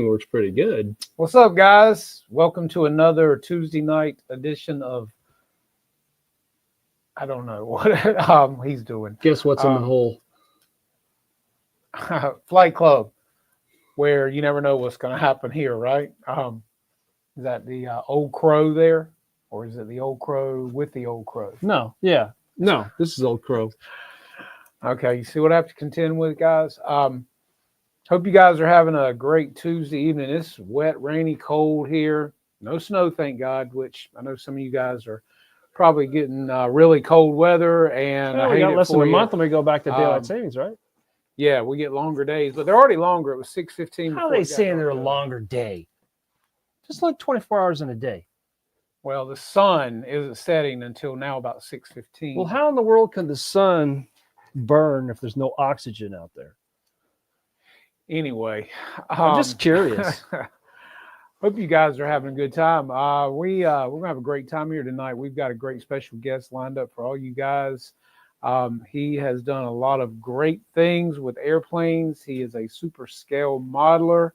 Works pretty good. What's up, guys? Welcome to another Tuesday night edition of I don't know what he's doing. Guess what's in the hole? Flight Club, where you never know what's going to happen here, right? Is that the old crow there, or is it the old crow with the old crow? No, this is Old Crow. Okay, you see what I have to contend with, guys. Hope you guys are having a great Tuesday evening. It's wet, rainy, cold here. No snow, thank God, which I know some of you guys are probably getting really cold weather. And we got less than a month when we go back to daylight savings, right? Yeah, we get longer days, but they're already longer. It was 6:15. How are they saying they're a longer day? Just like 24 hours in a day. Well, the sun isn't setting until now about 6:15. Well, how in the world can the sun burn if there's no oxygen out there? Anyway, I'm just curious. Hope you guys are having a good time. We're gonna have a great time here tonight. We've got a great special guest lined up for all you guys. He has done a lot of great things with airplanes. He is a super scale modeler,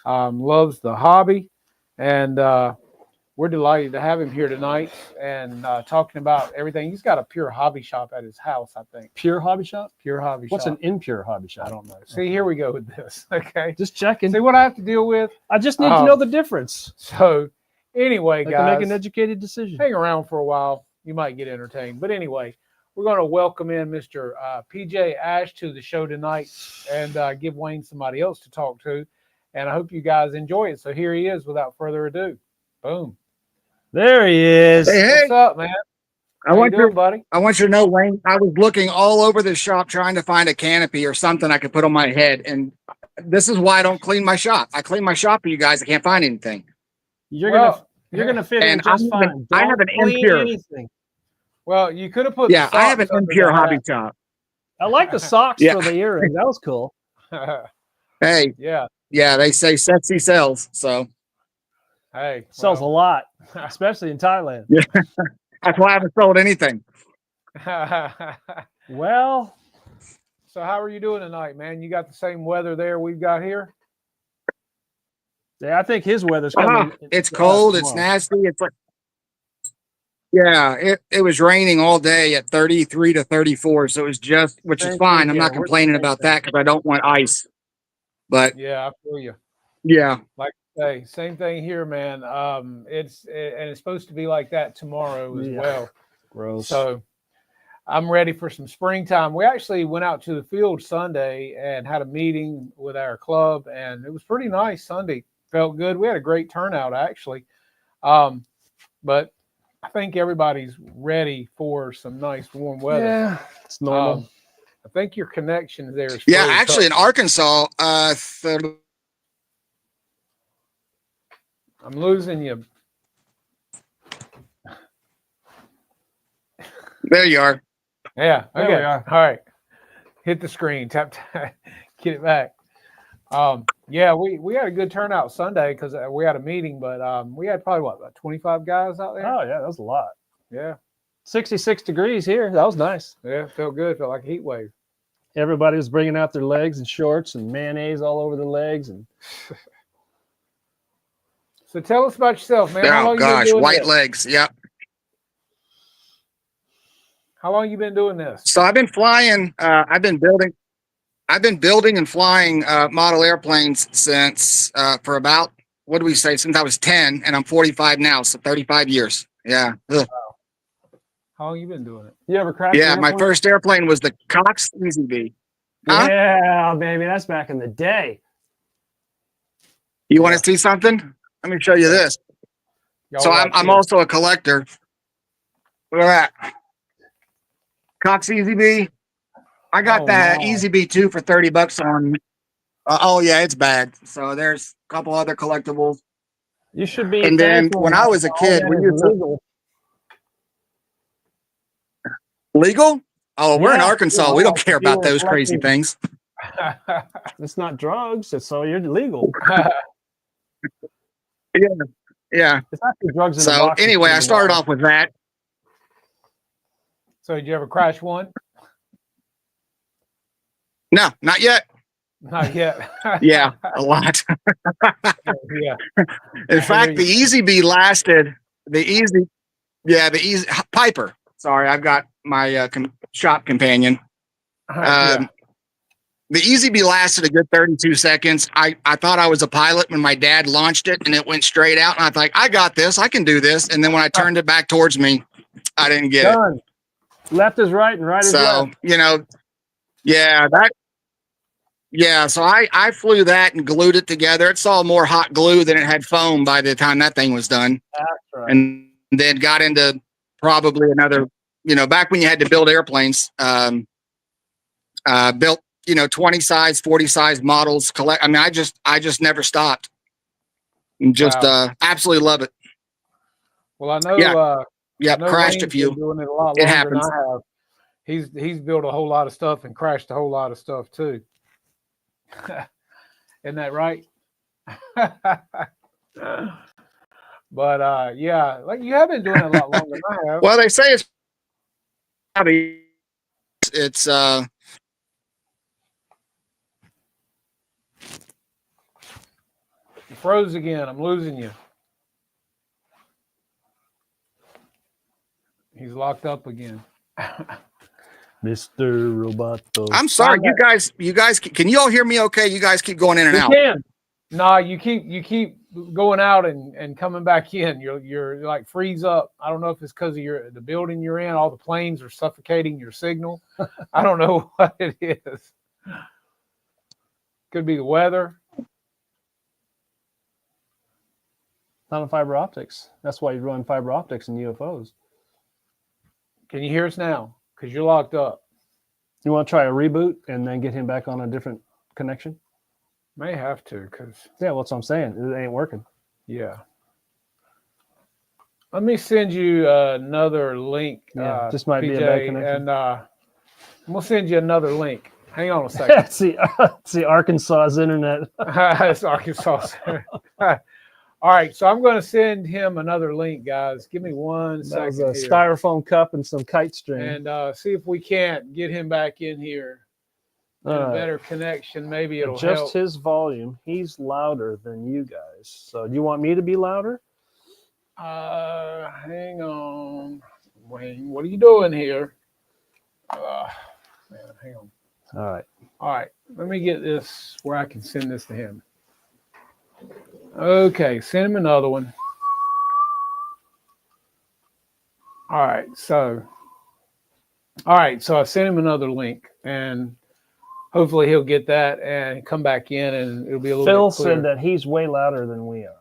loves the hobby, and we're delighted to have him here tonight and talking about everything. He's got a pure hobby shop at his house, I think. Pure hobby shop? Pure hobby shop. What's an impure hobby shop? I don't know. See, here we go with this. Okay. Just checking. See what I have to deal with? I just need to know the difference. So anyway, I guys, can make an educated decision. Hang around for a while. You might get entertained. But anyway, we're going to welcome in Mr. PJ Ash to the show tonight and give Wayne somebody else to talk to. And I hope you guys enjoy it. So here he is without further ado. Boom. There he is. Hey, What's up, man? I want you, buddy? I want you to know, Wayne, I was looking all over the shop trying to find a canopy or something I could put on my head. And this is why I don't clean my shop. I clean my shop for you guys. I can't find anything. You're gonna fit in just fine. I have an impure. Anything. Well, you could have put I have an impure hobby shop. I like the socks for the earring. That was cool. Hey. Yeah. Yeah, they say sexy sells. So hey, sells a lot, especially in Thailand. Yeah. That's why I haven't sold anything. Well, so how are you doing tonight, man? You got the same weather there we've got here? Yeah, I think his weather's coming. It's cold. It's nasty. It's like, yeah, it was raining all day at 33 to 34. So it was just, which is fine. I'm not complaining about that because I don't want ice. But yeah, I feel you. Yeah. Like I say, same thing here, man. It's supposed to be like that tomorrow as well. Gross. So I'm ready for some springtime. We actually went out to the field Sunday and had a meeting with our club, and it was pretty nice Sunday. Felt good. We had a great turnout, actually. But I think everybody's ready for some nice warm weather. Yeah, it's normal. I think your connection there is. Yeah, actually, in Arkansas, I'm losing you. There you are. Yeah. There Okay. we are. All right. Hit the screen. Tap. Get it back. Yeah, we had a good turnout Sunday because we had a meeting, but we had probably about 25 guys out there. Oh yeah, that was a lot. Yeah. 66 degrees here. That was nice. Yeah, felt good. Felt like a heat wave. Everybody was bringing out their legs and shorts and mayonnaise all over their legs. And so tell us about yourself, man. Oh gosh, white legs. Yep. How long you been doing this? So I've been flying. I've been building and flying model airplanes since for about, what do we say? Since I was 10, and I'm 45 now, so 35 years. Yeah. Ugh. How long you been doing it? you ever crashed? Yeah, my first airplane was the Cox Easy B. Huh? Yeah, baby, that's back in the day. You want to see something? Let me show you this. So I'm also a collector. Look at that. Cox Easy B. I got that Easy B2 for $30 on. Oh yeah, it's bad. So there's a couple other collectibles. You should be. And then when I was a kid, we used to legal. Oh, we're in Arkansas. We don't care about those crazy things. It's not drugs. It's so you're legal. Yeah. It's actually drugs. In So anyway, I started off with that. So did you ever crash one? No, not yet. Not yet. Yeah, a lot. Yeah. In fact, the Easy Bee lasted. The Easy Piper. Sorry, I've got my shop companion. Yeah. The Easy Bee lasted a good 32 seconds. I thought I was a pilot when my dad launched it, and it went straight out. And I thought, I got this. I can do this. And then when I turned it back towards me, I didn't get Done. it. Left is right and right is left. So, you know, so I flew that and glued it together. It saw more hot glue than it had foam by the time that thing was done. That's right. And then got into probably another, back when you had to build airplanes, built, 20 size, 40 size models. I mean, I just never stopped. And just absolutely love it. Well, I know. Yeah, I know crashed Wayne's a few. been doing it a lot It longer happens. than I have. He's built a whole lot of stuff and crashed a whole lot of stuff too. Isn't that right? But yeah, like you have been doing it a lot longer than I have. Well, they say it's You froze again. I'm losing you. He's locked up again. Mr. Roboto. I'm sorry, you guys, can you all hear me okay? You guys keep going in and out. Can. No, you keep going out and coming back in. You're like freeze up. I don't know if it's because of the building you're in. All the planes are suffocating your signal. I don't know what it is. Could be the weather. Not on fiber optics. That's why you run fiber optics in UFOs. Can you hear us now? Because you're locked up. You want to try a reboot and then get him back on a different connection? May have to, because Yeah, well, that's what I'm saying. It ain't working. yeah. Let me send you another link. Yeah, this might be a PJ, bad connection. and we'll send you another link. Hang on a second. see Arkansas's internet. That's Arkansas. All right, so I'm going to send him another link, guys. Give me 1 That second. was a here. styrofoam cup and some kite string. And see if we can't get him back in here. Get a better connection. Maybe it'll Adjust help. his volume. He's louder than you guys. So do you want me to be louder? Hang on, Wayne. What are you doing here? Man, hang on. All right. Let me get this where I can send this to him. Okay, send him another one. All right, so I sent him another link, and hopefully he'll get that and come back in, and it'll be a little Phil bit clearer. said that he's way louder than we are.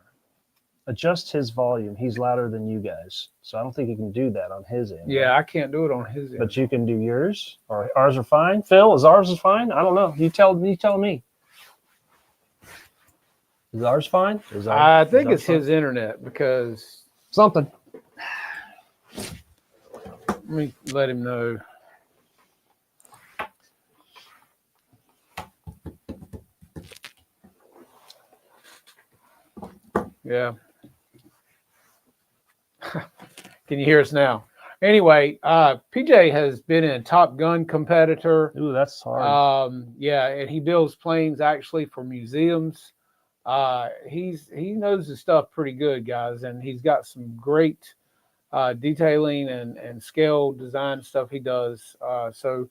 Adjust his volume. He's louder than you guys. So I don't think he can do that on his end. Yeah, I can't do it on his end. But you can do yours, or ours are fine. Phil, is ours fine? I don't know. You tell me. Is ours fine? I think it's his internet because something. Let me let him know. Yeah. Can you hear us now? Anyway, PJ has been in TopGun Competitor. Ooh, that's hard. Yeah, and he builds planes actually for museums. He knows his stuff pretty good, guys, and he's got some great detailing and scale design stuff he does. So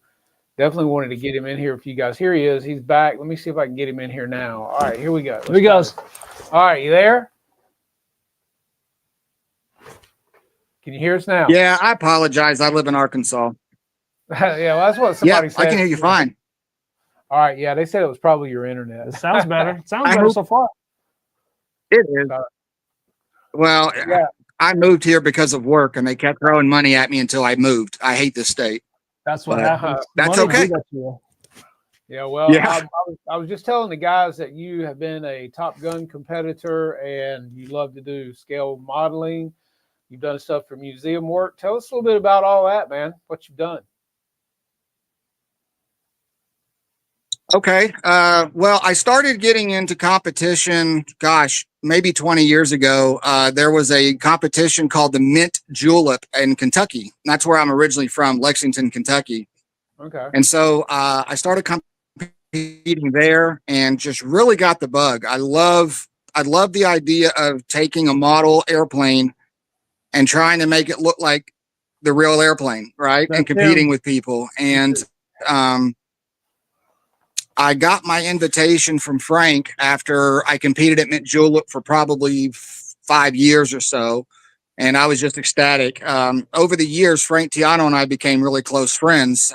definitely wanted to get him in here. If you guys, here he is. He's back. Let me see if I can get him in here now. All right, here we go. Here he goes. All right, you there? Can you hear us now? Yeah, I apologize. I live in Arkansas. Yeah, well, that's what somebody said. I can hear you fine. All right, yeah, they said it was probably your internet. It sounds better. It sounds better so far. It is. Well, Yeah. I moved here because of work, and they kept throwing money at me until I moved. I hate this state. That's what But happens. that's Money okay. do that to you. Yeah, well, Yeah. I was just telling the guys that you have been a TopGun competitor and you love to do scale modeling. You've done stuff for museum work. Tell us a little bit about all that, man, what you've done. Okay. Well, I started getting into competition, gosh, maybe 20 years ago. There was a competition called the Mint Julep in Kentucky. That's where I'm originally from, Lexington, Kentucky. Okay. And so I started competing competing there and just really got the bug. I love the idea of taking a model airplane and trying to make it look like the real airplane, right? And competing with people. And I got my invitation from Frank after I competed at Mint Julep for probably 5 years or so. And I was just ecstatic. Over the years, Frank Tiano and I became really close friends.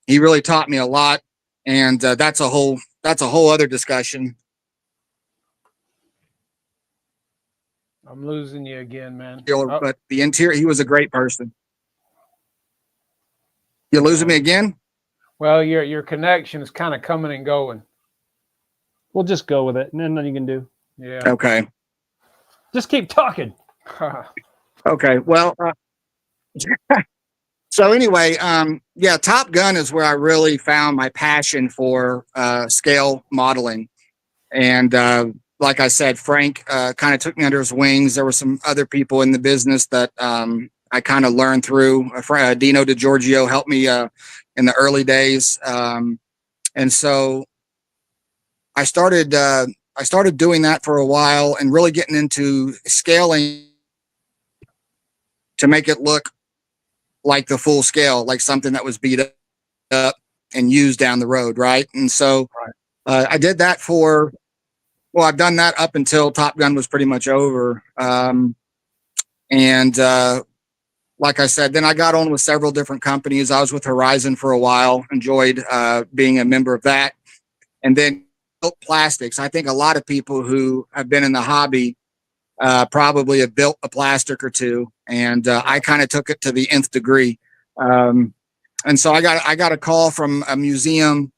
He really taught me a lot. And that's a whole other discussion. I'm losing you again, man. But the interior, he was a great person. You losing me again? Well, your connection is kind of coming and going. We'll just go with it, and then nothing you can do. Yeah. Okay. Just keep talking. Okay. Well, so anyway, yeah, Top Gun is where I really found my passion for scale modeling. And like I said, Frank kind of took me under his wings. There were some other people in the business that I kind of learned through. Dino DiGiorgio helped me in the early days. And so I started doing that for a while and really getting into scaling to make it look like the full scale, like something that was beat up and used down the road. Right. And so I did that I've done that up until Top Gun was pretty much over. Like I said, then I got on with several different companies. I was with Horizon for a while, enjoyed being a member of that. And then built plastics. I think a lot of people who have been in the hobby probably have built a plastic or two. And I kind of took it to the nth degree. And so I got a call from a museum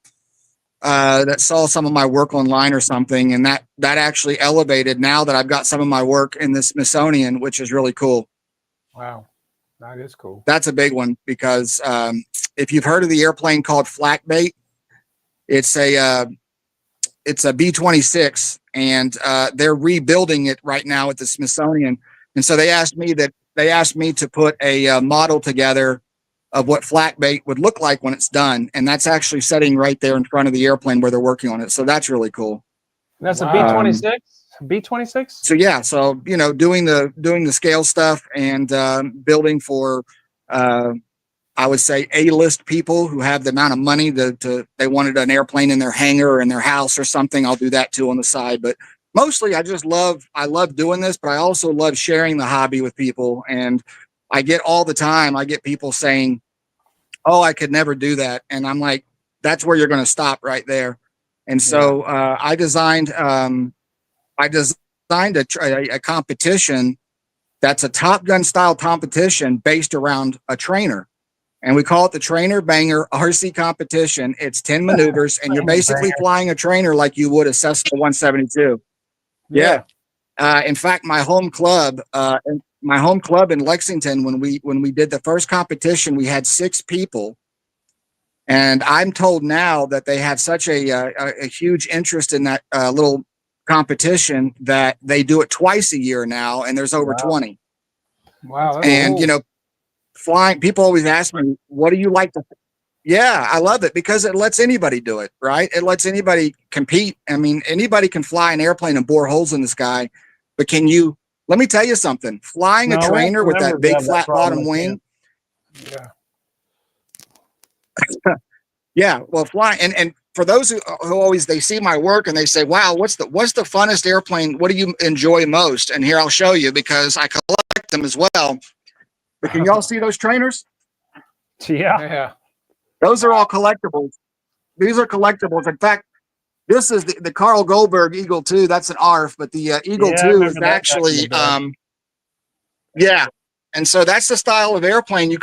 that saw some of my work online or something. And that actually elevated now that I've got some of my work in the Smithsonian, which is really cool. Wow. That is cool. That's a big one because if you've heard of the airplane called Flak Bait, it's a B-26, and they're rebuilding it right now at the Smithsonian. And so they asked me to put a model together of what flak bait would look like when it's done, and that's actually sitting right there in front of the airplane where they're working on it. So that's really cool. That's a B-26. B-26. So yeah, so doing the scale stuff and building for I would say A-list people who have the amount of money they wanted an airplane in their hangar or in their house or something. I'll do that too on the side, but mostly I love doing this, but I also love sharing the hobby with people. And I get all the time, I get people saying, "Oh, I could never do that." And I'm like, that's where you're going to stop right there. And so I designed a competition that's a Top Gun style competition based around a trainer. And we call it the Trainer Banger RC competition. It's 10 maneuvers, and you're basically flying a trainer like you would a Cessna 172. Yeah. In fact, my home club in Lexington, when we did the first competition, we had 6 people. And I'm told now that they have such a huge interest in that little competition that they do it twice a year now, and there's over 20. Wow. And cool. Flying, people always ask me, what do you like to? Yeah, I love it because it lets anybody do it, right? It lets anybody compete. I mean, anybody can fly an airplane and bore holes in the sky, but let me tell you something, flying a trainer with that big flat bottom wing. Yeah. Yeah, well, flying, and for those who always, they see my work and they say, wow, what's the funnest airplane? What do you enjoy most? And here, I'll show you, because I collect them as well. But can y'all see those trainers? Yeah. Those are all collectibles. These are collectibles. In fact, this is the Carl Goldberg Eagle 2. That's an ARF, but the Eagle 2 is actually, yeah. And so that's the style of airplane you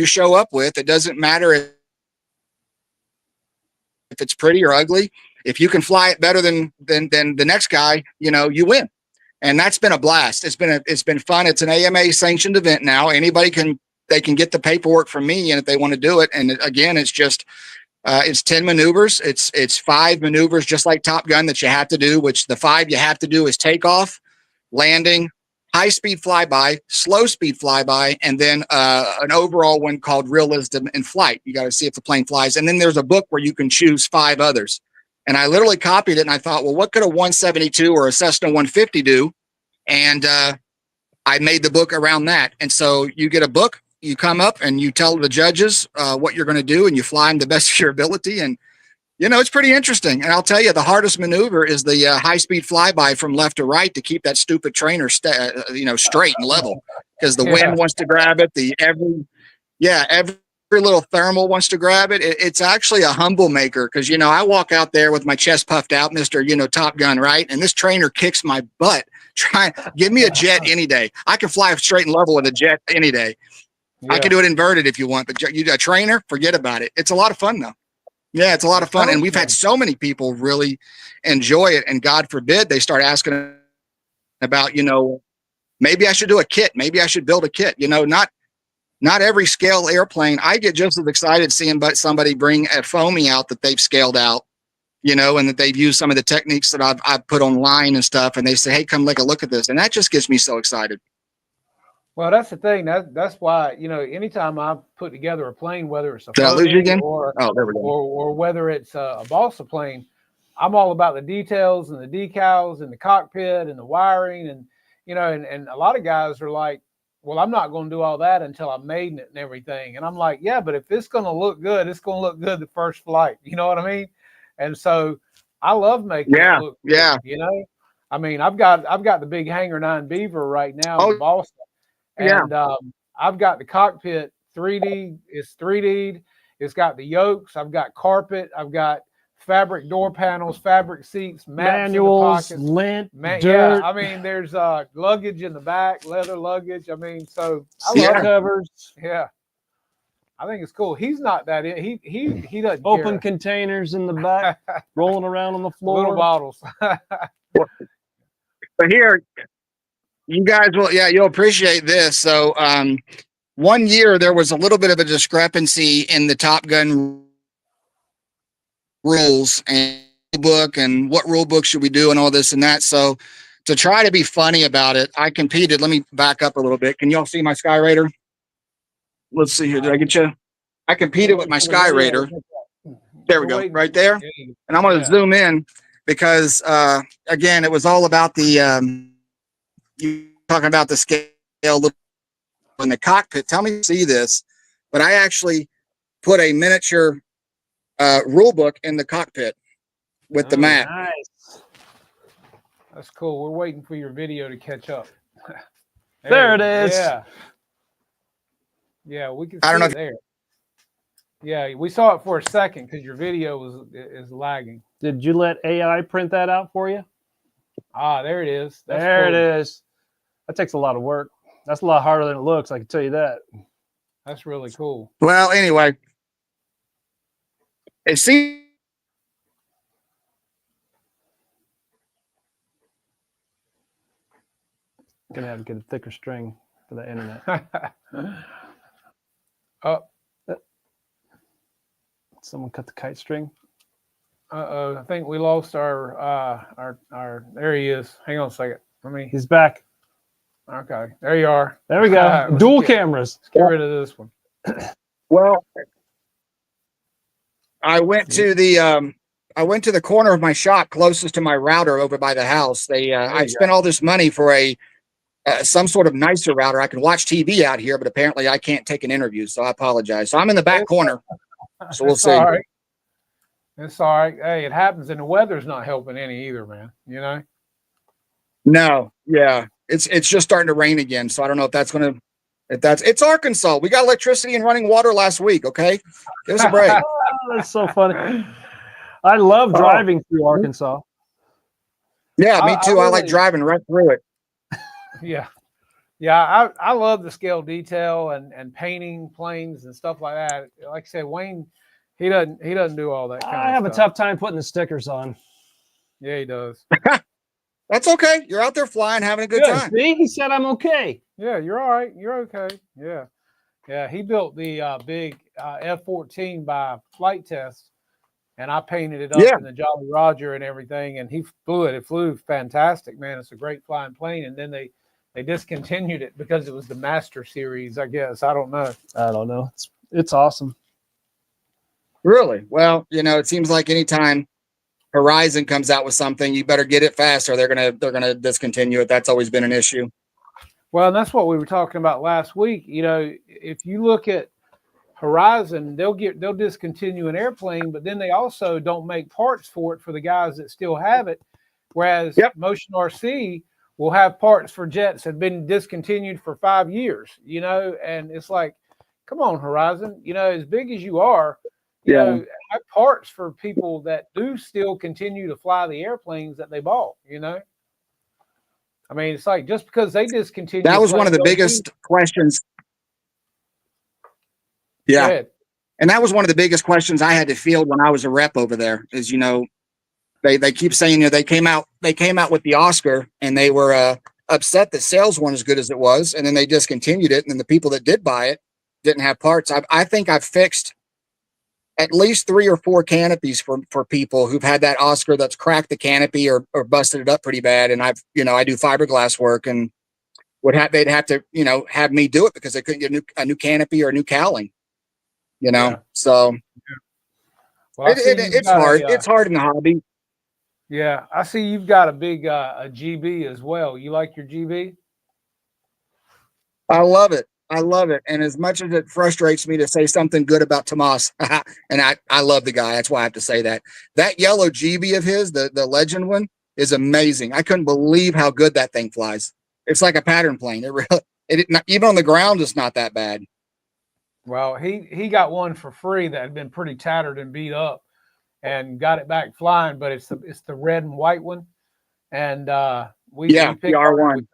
show up with. It doesn't matter if it's pretty or ugly. If you can fly it better than the next guy, you win. And that's been a blast. It's been fun. It's an AMA sanctioned event now. Anybody can get the paperwork from me, and if they want to do it. And again, it's just it's 10 maneuvers. It's 5 maneuvers, just like Top Gun, that you have to do, which the 5 you have to do is takeoff, landing, high-speed flyby, slow-speed flyby, and then an overall one called Realism in Flight. You got to see if the plane flies. And then there's a book where you can choose 5 others. And I literally copied it, and I thought, well, what could a 172 or a Cessna 150 do? And I made the book around that. And so you get a book, you come up, and you tell the judges what you're going to do, and you fly them the best of your ability. And you know, it's pretty interesting. And I'll tell you, the hardest maneuver is the high-speed flyby from left to right to keep that stupid trainer, straight and level, because the wind wants to grab it. Every little thermal wants to grab it. It's actually a humble maker, because, you know, I walk out there with my chest puffed out, Mr. Top Gun, right? And this trainer kicks my butt. Give me a jet any day. I can fly straight and level with a jet any day. Yeah. I can do it inverted if you want, but a trainer, forget about it. It's a lot of fun, though. Yeah, it's a lot of fun. And we've had so many people really enjoy it. And God forbid they start asking about, you know, maybe I should do a kit. Maybe I should build a kit. You know, not every scale airplane. I get just as excited seeing somebody bring a foamy out that they've scaled out, you know, and that they've used some of the techniques that I've put online and stuff. And they say, hey, come take a look at this. And that just gets me so excited. Well, that's the thing. That's why, you know, anytime I put together a plane, whether it's a or whether it's a balsa plane, I'm all about the details and the decals and the cockpit and the wiring. And, you know, and a lot of guys are like, well, I'm not going to do all that until I've made it and everything. And I'm like, yeah, but if it's going to look good, it's going to look good the first flight. You know what I mean? And so I love making it look good, you know? I mean, I've got the big Hangar 9 Beaver right now in Balsa. And I've got the cockpit 3D. It's 3D'd. It's got the yokes. I've got carpet. I've got fabric door panels, fabric seats, maps, manuals, lint, dirt. Yeah, I mean, there's luggage in the back, leather luggage. I mean, so I love covers. Yeah, I think it's cool. He's not that. He doesn't open care. Containers in the back, rolling around on the floor. Little bottles. But here, you guys will, you'll appreciate this. So, one year there was a little bit of a discrepancy in the Top Gun rules and book and what rule book should we do and all this and that. So, to try to be funny about it, I competed. Let me back up a little bit. Can y'all see my Sky Raider? Let's see here. Did I get you? I competed with my Sky Raider. There we go, right there. And I'm going to zoom in because, again, it was all about the. You talking about the scale in the cockpit. Tell me if you see this, but I actually put a miniature rule book in the cockpit with the map. Nice. That's cool. We're waiting for your video to catch up. there it is. Yeah, we can see it there. Yeah, we saw it for a second because your video is lagging. Did you let AI print that out for you? Ah, there it is. That's cool. It is. That takes a lot of work. That's a lot harder than it looks. I can tell you that. That's really cool. Well, anyway, it seems. Gonna have to get a thicker string for the internet. Someone cut the kite string. I think we lost our. There he is. Hang on a second. He's back. Okay, there you are. There we go. Dual cameras. Let's get rid of this one. Well, I went to the corner of my shop closest to my router over by the house. I spent all this money for some sort of nicer router. I can watch TV out here, but apparently I can't take an interview, so I apologize. So I'm in the back corner. So we'll see. All right. It's all right. Hey, it happens, and the weather's not helping any either, man. You know? No, yeah. It's just starting to rain again. So I don't know if that's it's Arkansas. We got electricity and running water last week. Okay. Give us a break. That's so funny. I love driving through Arkansas. Yeah, me too. I like driving right through it. Yeah. Yeah. I love the scale detail and painting planes and stuff like that. Like I said, Wayne, he doesn't do all that kind of stuff. I have a tough time putting the stickers on. Yeah, he does. That's okay. You're out there flying, having a good time. See, he said I'm okay. Yeah, you're all right. You're okay. Yeah. Yeah, he built the big F-14 by flight test, and I painted it up in the Jolly Roger and everything, and he flew it. It flew fantastic, man. It's a great flying plane. And then they They discontinued it because it was the Master Series, I guess. I don't know. I don't know. It's awesome. Really? Well, you know, it seems like anytime Horizon comes out with something, you better get it fast or they're gonna discontinue it. That's always been an issue. Well, and that's what we were talking about last week. You know, if you look at Horizon, they'll discontinue an airplane, but then they also don't make parts for it for the guys that still have it. Whereas Motion RC will have parts for jets that have been discontinued for 5 years, you know, and it's like, come on, Horizon, you know, as big as you are, you know, have parts for people that do still continue to fly the airplanes that they bought, you know. I mean, it's like just because they discontinued. That was one of the biggest questions. Yeah. And that was one of the biggest questions I had to field when I was a rep over there is, you know, they keep saying, you know, they came out with the Oscar and they were upset that sales weren't as good as it was. And then they discontinued it. And then the people that did buy it didn't have parts. I think I've fixed at least 3 or 4 canopies for people who've had that Oscar that's cracked the canopy or busted it up pretty bad. And I've, you know, I do fiberglass work and they'd have to, you know, have me do it because they couldn't get a new canopy or a new cowling, you know? So well, it's hard. It's hard in the hobby. Yeah. I see you've got a big, a GB as well. You like your GB? I love it. I love it. And as much as it frustrates me to say something good about Tomas, and I love the guy. That's why I have to say that. That yellow GB of his, the legend one, is amazing. I couldn't believe how good that thing flies. It's like a pattern plane. Even on the ground, it's not that bad. Well, he got one for free that had been pretty tattered and beat up and got it back flying, but it's the red and white one. And we picked the R1.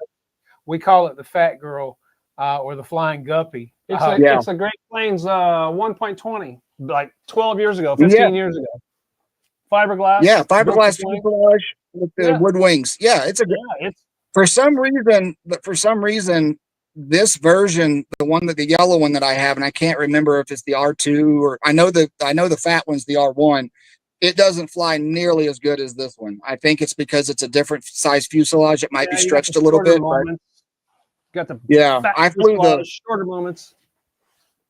We call it the Fat Girl. Or the Flying Guppy. It's a Great Plains 1.20, like 12 years ago, 15 years ago. Fiberglass. Yeah, fiberglass fuselage with the wood wings. Yeah, it's for some reason, this version, the yellow one that I have, and I can't remember if it's the R2 or I know the fat one's the R1. It doesn't fly nearly as good as this one. I think it's because it's a different size fuselage. It might be stretched a little bit. Got the I flew the shorter moments.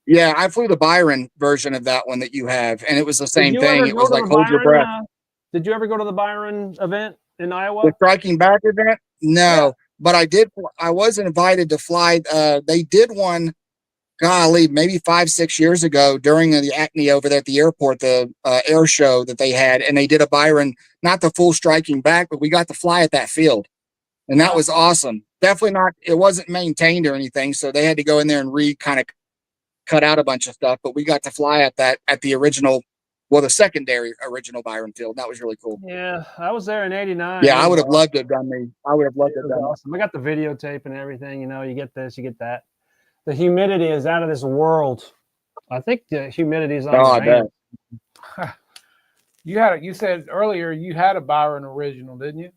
Yeah, I flew the Byron version of that one that you have, and it was the same thing. It was like hold your breath. Did you ever go to the Byron event in Iowa? The striking back event? No, but I did. I was invited to fly. They did one, golly, maybe 5-6 years ago during the Acme over there at the airport, the air show that they had, and they did a Byron, not the full striking back, but we got to fly at that field, and that was awesome. Definitely not. It wasn't maintained or anything, so they had to go in there and kind of cut out a bunch of stuff. But we got to fly at the original, the secondary original Byron field. That was really cool. Yeah, I was there in '89. Yeah, I would have loved to have done me. I would have loved to have done awesome. I got the videotape and everything. You know, you get this, you get that. The humidity is out of this world. I think the humidity is on. Oh, I bet. You said earlier you had a Byron original, didn't you?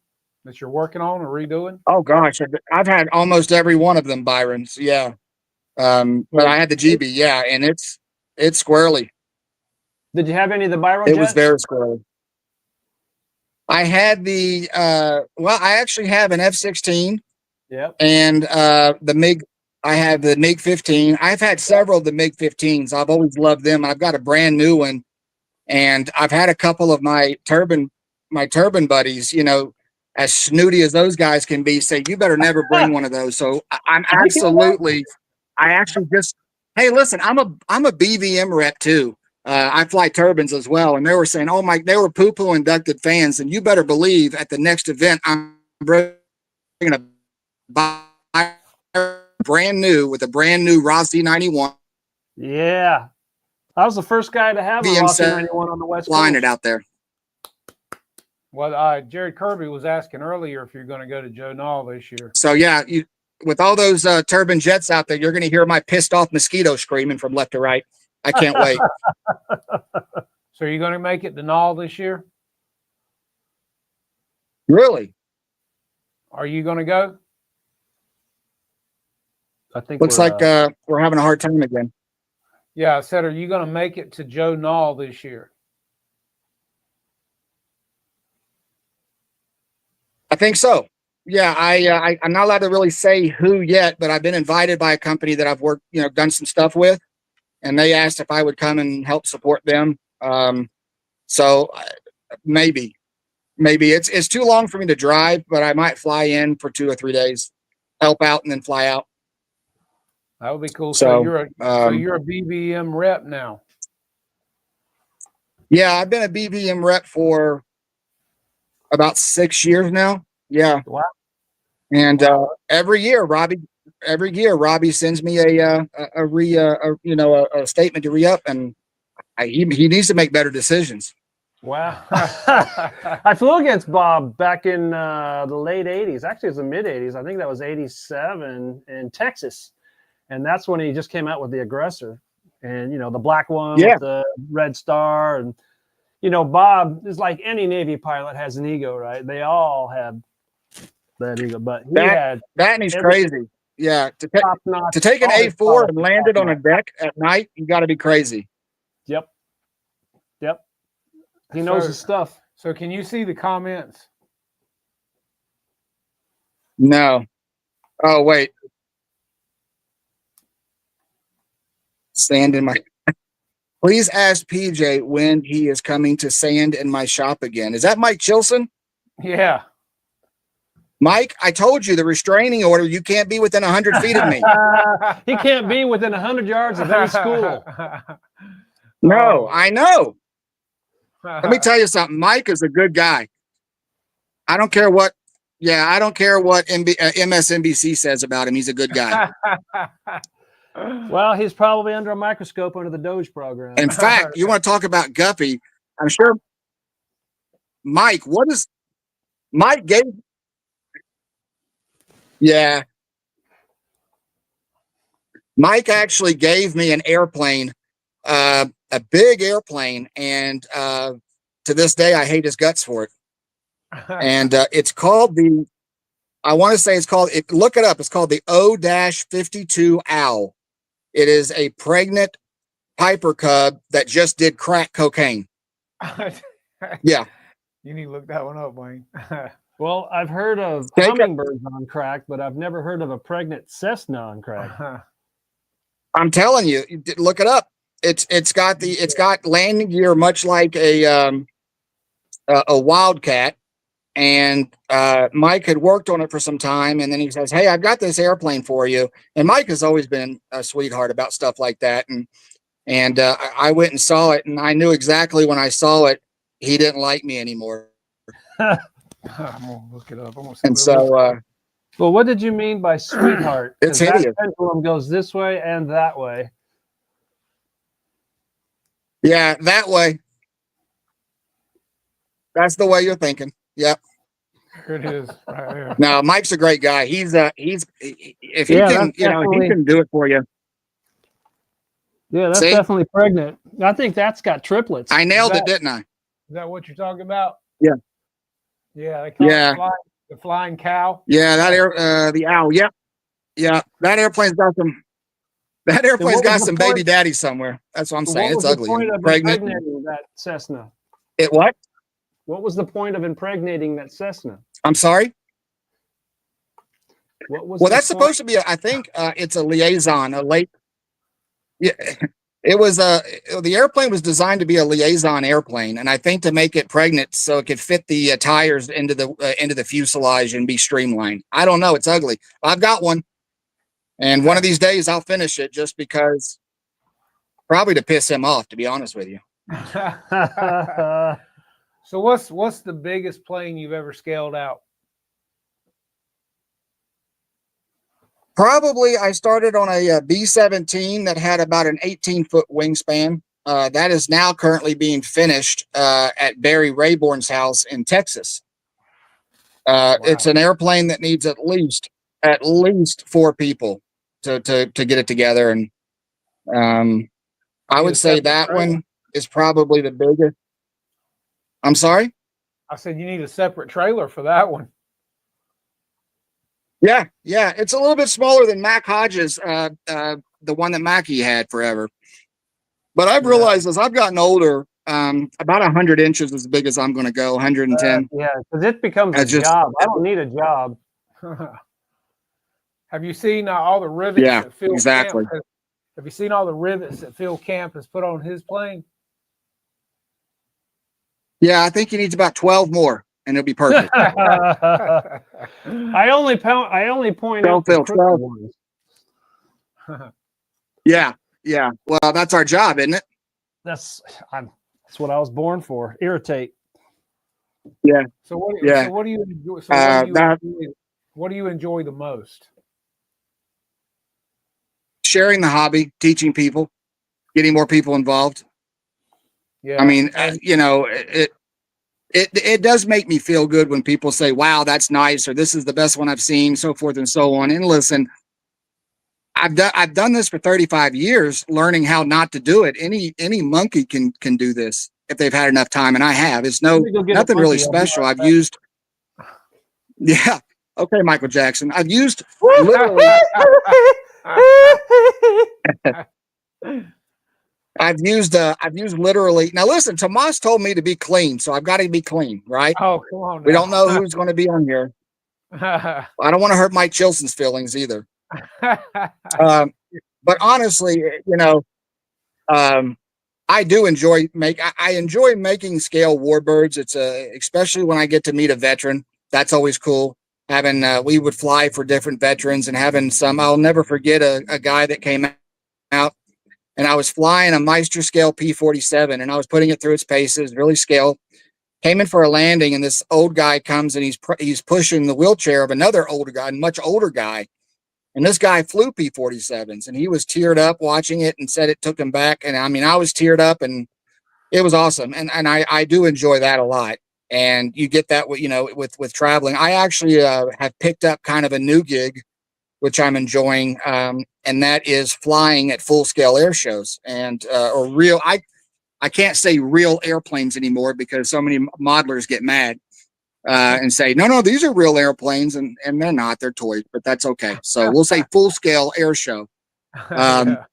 That you're working on or redoing? Oh gosh, I've had almost every one of them Byrons. Yeah. But I had the GB, and it's squirrely. Did you have any of the Byron It jets? was very squirrely. I had the I actually have an F-16. Yep. And the MiG, I have the MiG-15. I've had several of the MiG-15s. I've always loved them. I've got a brand new one, and I've had a couple of my turbine buddies, you know, as snooty as those guys can be, say, you better never bring one of those. So I'm absolutely, hey, listen, I'm a BVM rep too. I fly turbines as well. And they were saying, they were poo-poo inducted fans. And you better believe at the next event, I'm bringing a brand new with a brand new Rossi 91. Yeah. I was the first guy to have a Rossi 91 on the West Coast. Flying it out there. Well, Jared Kirby was asking earlier if you're going to go to Joe Nall this year. So yeah, with all those turbine jets out there, you're going to hear my pissed off mosquito screaming from left to right. I can't wait. So are you going to make it to Nall this year? Really? Are you going to go? I think looks like we're having a hard time again. Yeah, I said, are you going to make it to Joe Nall this year? I think so. yeah, I'm not allowed to really say who yet, but I've been invited by a company that I've worked, done some stuff with, and they asked if I would come and help support them. So maybe it's too long for me to drive, but I might fly in for 2 or 3 days, help out, and then fly out. That would be cool. So, So you're a BBM rep now. Yeah, I've been a BBM rep for about 6 years now. Yeah. Wow. And every year Robbie sends me a statement to re-up, and he needs to make better decisions. Wow. I flew against Bob back in the late 80s. Actually, it was the mid 80s. I think that was 87 in Texas. And that's when he just came out with the Aggressor and, the black one with the red star. And, Bob is like any Navy pilot has an ego, right? They all have that ego, but he had that, and he's crazy. Yeah. To take an A4 and land it on a deck at night, you got to be crazy. Yep. He knows his stuff. So can you see the comments? No. Oh, wait. Sand in my. Please ask PJ when he is coming to sand in my shop again. Is that Mike Chilson? Yeah. Mike, I told you the restraining order. You can't be within 100 feet of me. He can't be within 100 yards of any school. No, I know. Let me tell you something. Mike is a good guy. I don't care what. Yeah, I don't care what MSNBC says about him. He's a good guy. Well, he's probably under a microscope under the Doge program. In fact, you want to talk about Guppy? I'm sure. Mike, what is Mike gave? Yeah. Mike actually gave me an airplane, a big airplane, and to this day, I hate his guts for it. And it's called the, I want to say it's called, look it up, it's called the O-52 Owl. It is a pregnant Piper Cub that just did crack cocaine. Yeah. You need to look that one up, Wayne. Well, I've heard of hummingbirds on crack, but I've never heard of a pregnant Cessna on crack. I'm telling you, look it up. It's got landing gear much like a Wildcat, and Mike had worked on it for some time, and then he says, "Hey, I've got this airplane for you." And Mike has always been a sweetheart about stuff like that, and I went and saw it, and I knew exactly when I saw it he didn't like me anymore. I'm gonna look it up. And so, well, what did you mean by sweetheart? It's hideous. That pendulum goes this way and that way. Yeah, that way. That's the way you're thinking. Yep. Here it is, right there. No, Mike's a great guy. He's if he can, he can do it for you. Yeah, that's definitely pregnant. I think that's got triplets. I nailed it, didn't I? Is that what you're talking about? Yeah. Yeah, they call it the flying cow. Yeah, that the owl. Yep. Yeah, that airplane's got some. That airplane's got some baby daddy somewhere. That's what I'm saying. It's ugly. Pregnant. That Cessna. It what? What was the point of impregnating that Cessna? I'm sorry. What was well, that's supposed to be. I think it's a liaison. A late. Yeah. It was the airplane was designed to be a liaison airplane, and I think to make it pregnant so it could fit the tires into the fuselage and be streamlined. I don't know. It's ugly. I've got one, and one of these days I'll finish it just because, probably to piss him off. To be honest with you. So what's the biggest plane you've ever scaled out? Probably I started on a B-17 that had about an 18-foot wingspan. That is now currently being finished at Barry Rayborn's house in Texas. Wow. It's an airplane that needs at least 4 people to get it together. And I would say that one is probably the biggest. I'm sorry? I said you need a separate trailer for that one. Yeah, it's a little bit smaller than Mac Hodges, the one that Mackie had forever. But I've realized as I've gotten older, about 100 inches is as big as I'm going to go, 110. Yeah, because it becomes a job. I don't need a job. Have you seen all the rivets Yeah, that Phil exactly. Camp have you seen all the rivets that Phil Camp has put on his plane? Yeah, I think he needs about 12 more, and it'll be perfect. I only point out the crooked ones. Yeah, yeah. Well, that's our job, isn't it? That's what I was born for. Irritate. Yeah. So what? Yeah. So what do you enjoy? So what do you enjoy the most? Sharing the hobby, teaching people, getting more people involved. Yeah. I mean, you know, it does make me feel good when people say, "Wow, that's nice," or "This is the best one I've seen," so forth and so on. And listen, I've done this for 35 years, learning how not to do it. Any monkey can do this if they've had enough time, and I have. It's nothing really special. I've used, yeah, okay, Michael Jackson. I've used literally. I've used literally. Now listen, Tomas told me to be clean, so I've got to be clean, right? Oh, come on. We don't know who's going to be on here. I don't want to hurt Mike Chilson's feelings either. But honestly, you know, I do enjoy I enjoy making scale warbirds. It's especially when I get to meet a veteran. That's always cool. Having we would fly for different veterans and having some. I'll never forget a guy that came out, and I was flying a Meister scale P-47, and I was putting it through its paces, really scale. Came in for a landing, and this old guy comes and he's pushing the wheelchair of another older guy, much older guy. And this guy flew P-47s, and he was teared up watching it and said it took him back. And I mean, I was teared up, and it was awesome. And I do enjoy that a lot. And you get that with, you know, with traveling. I actually have picked up kind of a new gig, which I'm enjoying. And that is flying at full scale air shows and or real. I can't say real airplanes anymore because so many modelers get mad. And say, no, these are real airplanes, and they're not, they're toys, but that's okay. So we'll say full scale air show. Yeah.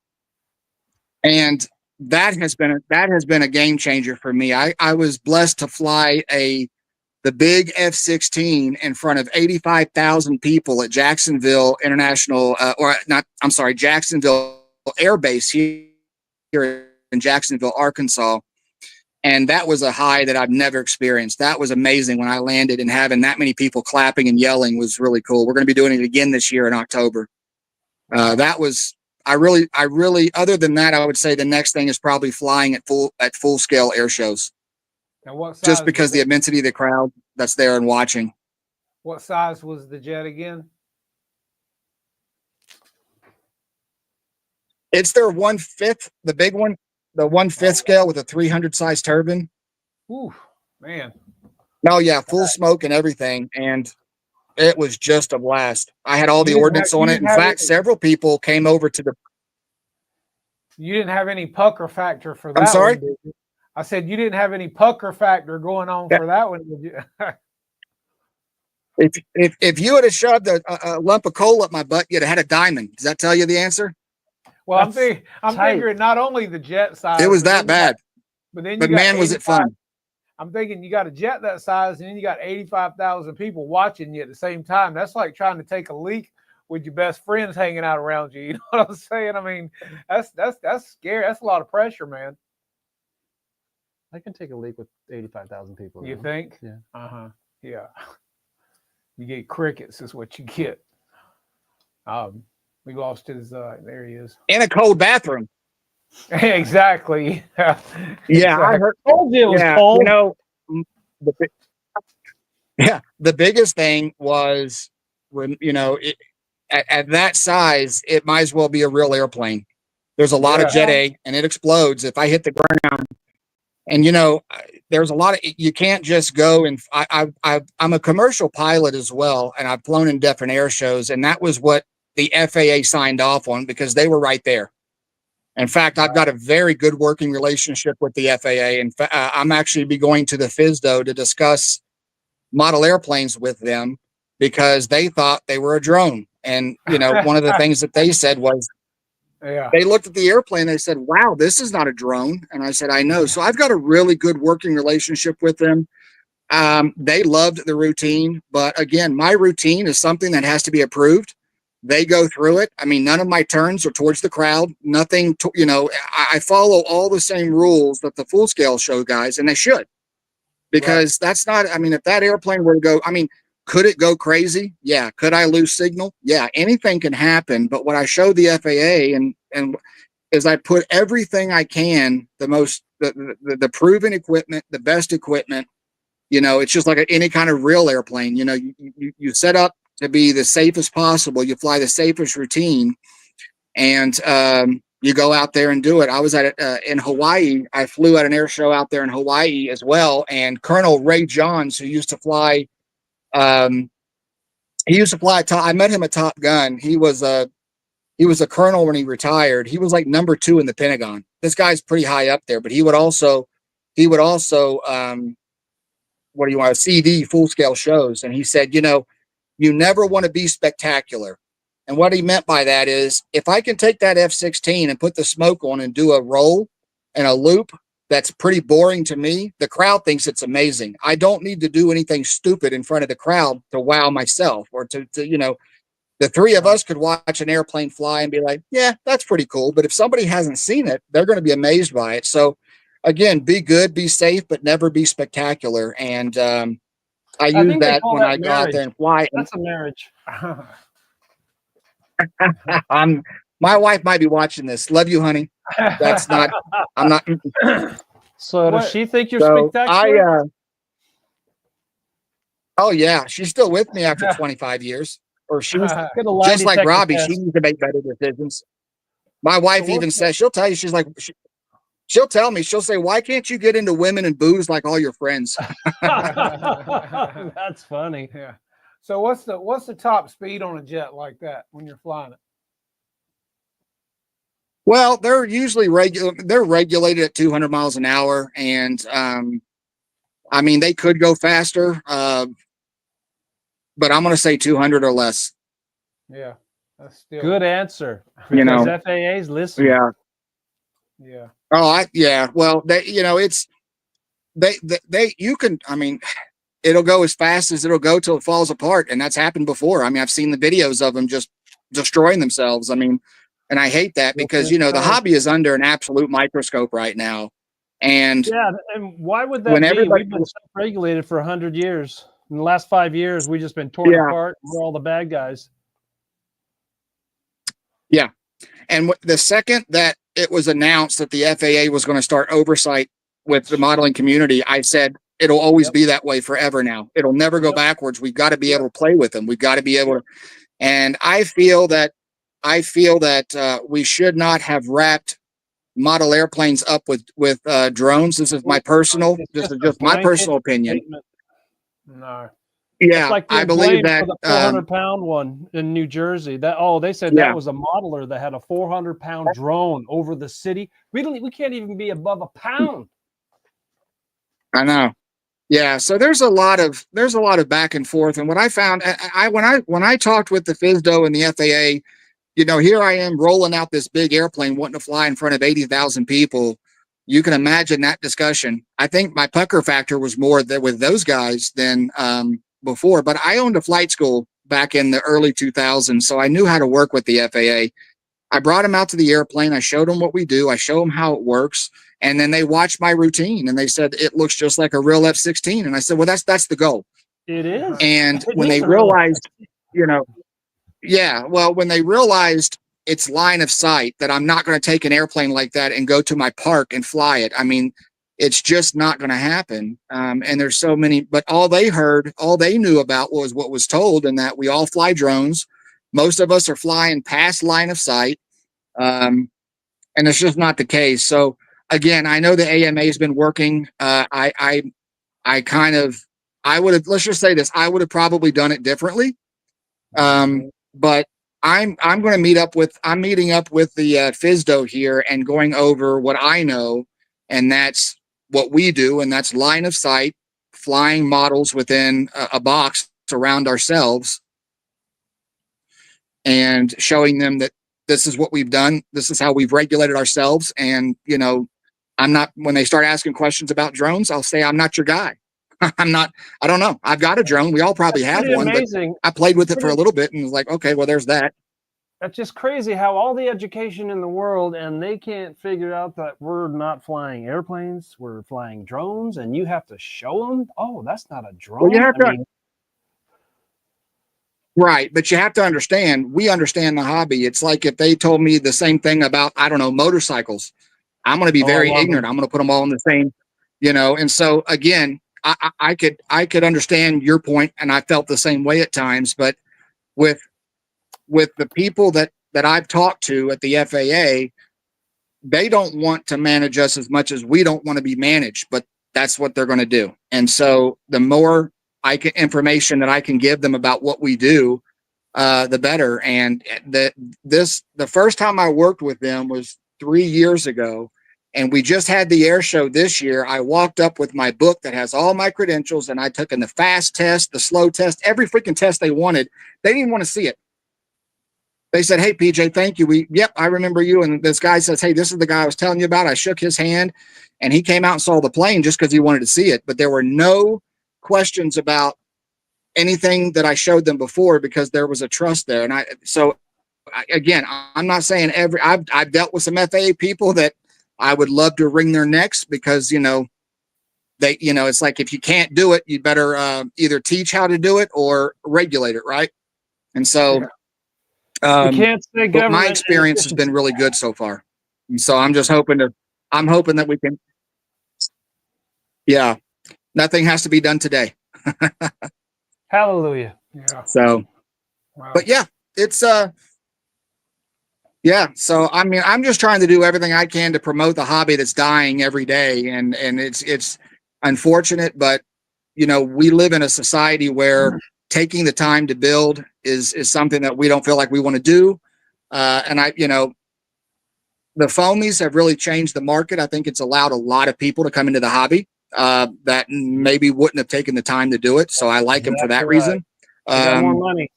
And that has been a game changer for me. I was blessed to fly the big F-16 in front of 85,000 people at Jacksonville International, Jacksonville Air Base here in Jacksonville, Arkansas. And that was a high that I've never experienced. That was amazing when I landed, and having that many people clapping and yelling was really cool. We're going to be doing it again this year in October. I really, other than that, I would say the next thing is probably flying at full scale air shows. And what size Just because the immensity of the crowd that's there and watching. What size was the jet again? It's their 1/5, the big one. The 1/5 scale with a 300 size turbine. Ooh, man. Oh yeah, full smoke and everything, and it was just a blast. I had all the ordnance on it. In fact, several people came over to the. You didn't have any pucker factor for that. I'm sorry. One, did you? I said you didn't have any pucker factor going on for that one, did you? If you had shoved a lump of coal up my butt, you'd have had a diamond. Does that tell you the answer? Well, I'm figuring not only the jet size. It was that bad. But man, was it fun. I'm thinking you got a jet that size, and then you got 85,000 people watching you at the same time. That's like trying to take a leak with your best friends hanging out around you. You know what I'm saying? I mean, that's scary. That's a lot of pressure, man. I can take a leak with 85,000 people. You think? Yeah. Yeah. You get crickets is what you get. We lost his. There he is. In a cold bathroom. Exactly. Yeah, exactly. I heard. Told you it was cold. You know, the biggest thing was when, you know, at that size, it might as well be a real airplane. There's a lot of Jet A, and it explodes if I hit the ground. And you know, there's a lot of, you can't just go and I'm a commercial pilot as well, and I've flown in different air shows, and that was what the FAA signed off on because they were right there. In fact, I've got a very good working relationship with the FAA. And I'm actually be going to the FSDO to discuss model airplanes with them because they thought they were a drone. And, you know, one of the things that they said was, they looked at the airplane, they said, wow, this is not a drone. And I said, I know. So I've got a really good working relationship with them. They loved the routine, but again, my routine is something that has to be approved. They go through it. I mean, none of my turns are towards the crowd. Nothing, I follow all the same rules that the full scale show guys, and they should, because that's not, I mean, if that airplane were to go, I mean, could it go crazy? Yeah. Could I lose signal? Yeah. Anything can happen. But what I show the FAA and is I put everything I can, the proven equipment, the best equipment. It's just like any kind of real airplane. You set up to be the safest possible. You fly the safest routine, and you go out there and do it. I was in Hawaii. I flew at an air show out there in Hawaii as well. And Colonel Ray Johns, who used to fly, I met him at Top Gun. He was a colonel when he retired. He was like #2 in the Pentagon. This guy's pretty high up there, but he would also what do you want, CD full scale shows. And he said, you never want to be spectacular. And what he meant by that is, if I can take that F-16 and put the smoke on and do a roll and a loop that's pretty boring to me, the crowd thinks it's amazing. I don't need to do anything stupid in front of the crowd to wow myself, or to the three of us could watch an airplane fly and be like, yeah, that's pretty cool. But if somebody hasn't seen it, they're going to be amazed by it. So again, be good, be safe, but never be spectacular. And I use that when I go out there and fly. That's a marriage. My wife might be watching this. Love you, honey. That's not, I'm not. So does she think you're spectacular? Oh yeah. She's still with me after 25 years. Or she was just like Robbie. She needs to make better decisions. My wife even says, she'll tell you, she's like, she'll tell me, she'll say, why can't you get into women and booze like all your friends? That's funny. Yeah. So what's the top speed on a jet like that when you're flying it? Well, they're usually they're regulated at 200 miles an hour. And I mean, they could go faster, but I'm going to say 200 or less. Yeah. That's still good answer. Because FAA's listening. Yeah. Yeah. Oh, yeah. Well, it's you can, I mean, it'll go as fast as it'll go till it falls apart. And that's happened before. I mean, I've seen the videos of them just destroying themselves. I mean, and I hate that because, the hobby is under an absolute microscope right now. And yeah. And why would that be? We've been self-regulated for 100 years. In the last 5 years, we've just been torn apart. We're all the bad guys. Yeah. And the second that it was announced that the FAA was going to start oversight with the modeling community, I said, it'll always be that way forever now. It'll never go backwards. We've got to be able to play with them. We've got to be able to. And I feel that we should not have wrapped model airplanes up with drones. This is my personal, this is just my personal opinion. No. Yeah, like I believe that the 400-pound one in New Jersey. They said that was a modeler that had a 400-pound drone over the city. We can't even be above a pound. I know. Yeah, so there's a lot of back and forth. And what I found, when I talked with the FSDO and the FAA, here I am rolling out this big airplane wanting to fly in front of 80,000 people. You can imagine that discussion. I think my pucker factor was more with those guys than before, but I owned a flight school back in the early 2000s, so I knew how to work with the FAA. I brought them out to the airplane. I showed them what we do. I show them how it works. And then they watched my routine and they said, it looks just like a real F-16. And I said, well, that's the goal. It is. And when they realized, when they realized it's line of sight, that I'm not going to take an airplane like that and go to my park and fly it. I mean, it's just not going to happen. And there's so many, but all they knew about was what was told, and that we all fly drones. Most of us are flying past line of sight. And it's just not the case. So again, I know the AMA has been working. I would have, let's just say this, I would have probably done it differently. But I'm meeting up with the FSDO here and going over what I know, and that's what we do, and that's line of sight, flying models within a box around ourselves, and showing them that this is what we've done, this is how we've regulated ourselves. And I'm not, when they start asking questions about drones, I'll say, I'm not your guy. I'm not, I don't know. I've got a drone. We all probably That's have pretty one, amazing. but I played with it for a little bit and was like, okay, well, there's that. That's just crazy how all the education in the world and they can't figure out that we're not flying airplanes, we're flying drones, and you have to show them, oh, that's not a drone. Well, you have to, I mean, right. But you have to understand, we understand the hobby. It's like if they told me the same thing about, I don't know, motorcycles, I'm going to be I very love ignorant. them. I'm going to put them all in the same, you know? And so again, I could understand your point, and I felt the same way at times, but with the people that I've talked to at the FAA, they don't want to manage us as much as we don't want to be managed, but that's what they're going to do. And so the more information that I can give them about what we do, the better. And the first time I worked with them was 3 years ago. And we just had the air show this year. I walked up with my book that has all my credentials, and I took in the fast test, the slow test, every freaking test they wanted. They didn't want to see it. They said, hey, PJ, thank you. Yep, I remember you. And this guy says, hey, this is the guy I was telling you about. I shook his hand, and he came out and saw the plane just because he wanted to see it. But there were no questions about anything that I showed them before, because there was a trust there. And again, I'm not saying I've dealt with some FAA people that I would love to wring their necks, because, you know, it's like, if you can't do it, you better either teach how to do it or regulate it. Right. And so, you can't say but my government experience has been really good so far. And so I'm hoping that we can, yeah, nothing has to be done today. Hallelujah. Yeah. So, Wow. but yeah, it's, yeah. So, I mean, I'm just trying to do everything I can to promote the hobby that's dying every day. And it's unfortunate, but, you know, we live in a society where taking the time to build is something that we don't feel like we want to do. And you know, the foamies have really changed the market. I think it's allowed a lot of people to come into the hobby that maybe wouldn't have taken the time to do it. So I like them for that reason. They got more money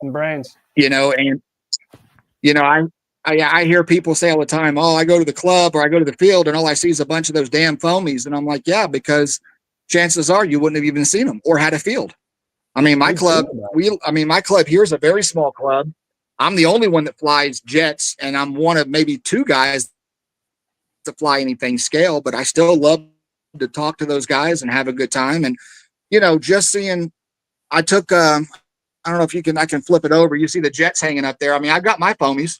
and brains. You know, and, you know, I hear people say all the time, oh, I go to the club or I go to the field and all I see is a bunch of those damn foamies. And I'm like, yeah, because chances are you wouldn't have even seen them or had a field. I mean, my club here is a very small club. I'm the only one that flies jets, and I'm one of maybe 2 guys to fly anything scale, but I still love to talk to those guys and have a good time. And, you know, just seeing, I took, I don't know if I can flip it over. You see the jets hanging up there. I mean, I've got my foamies,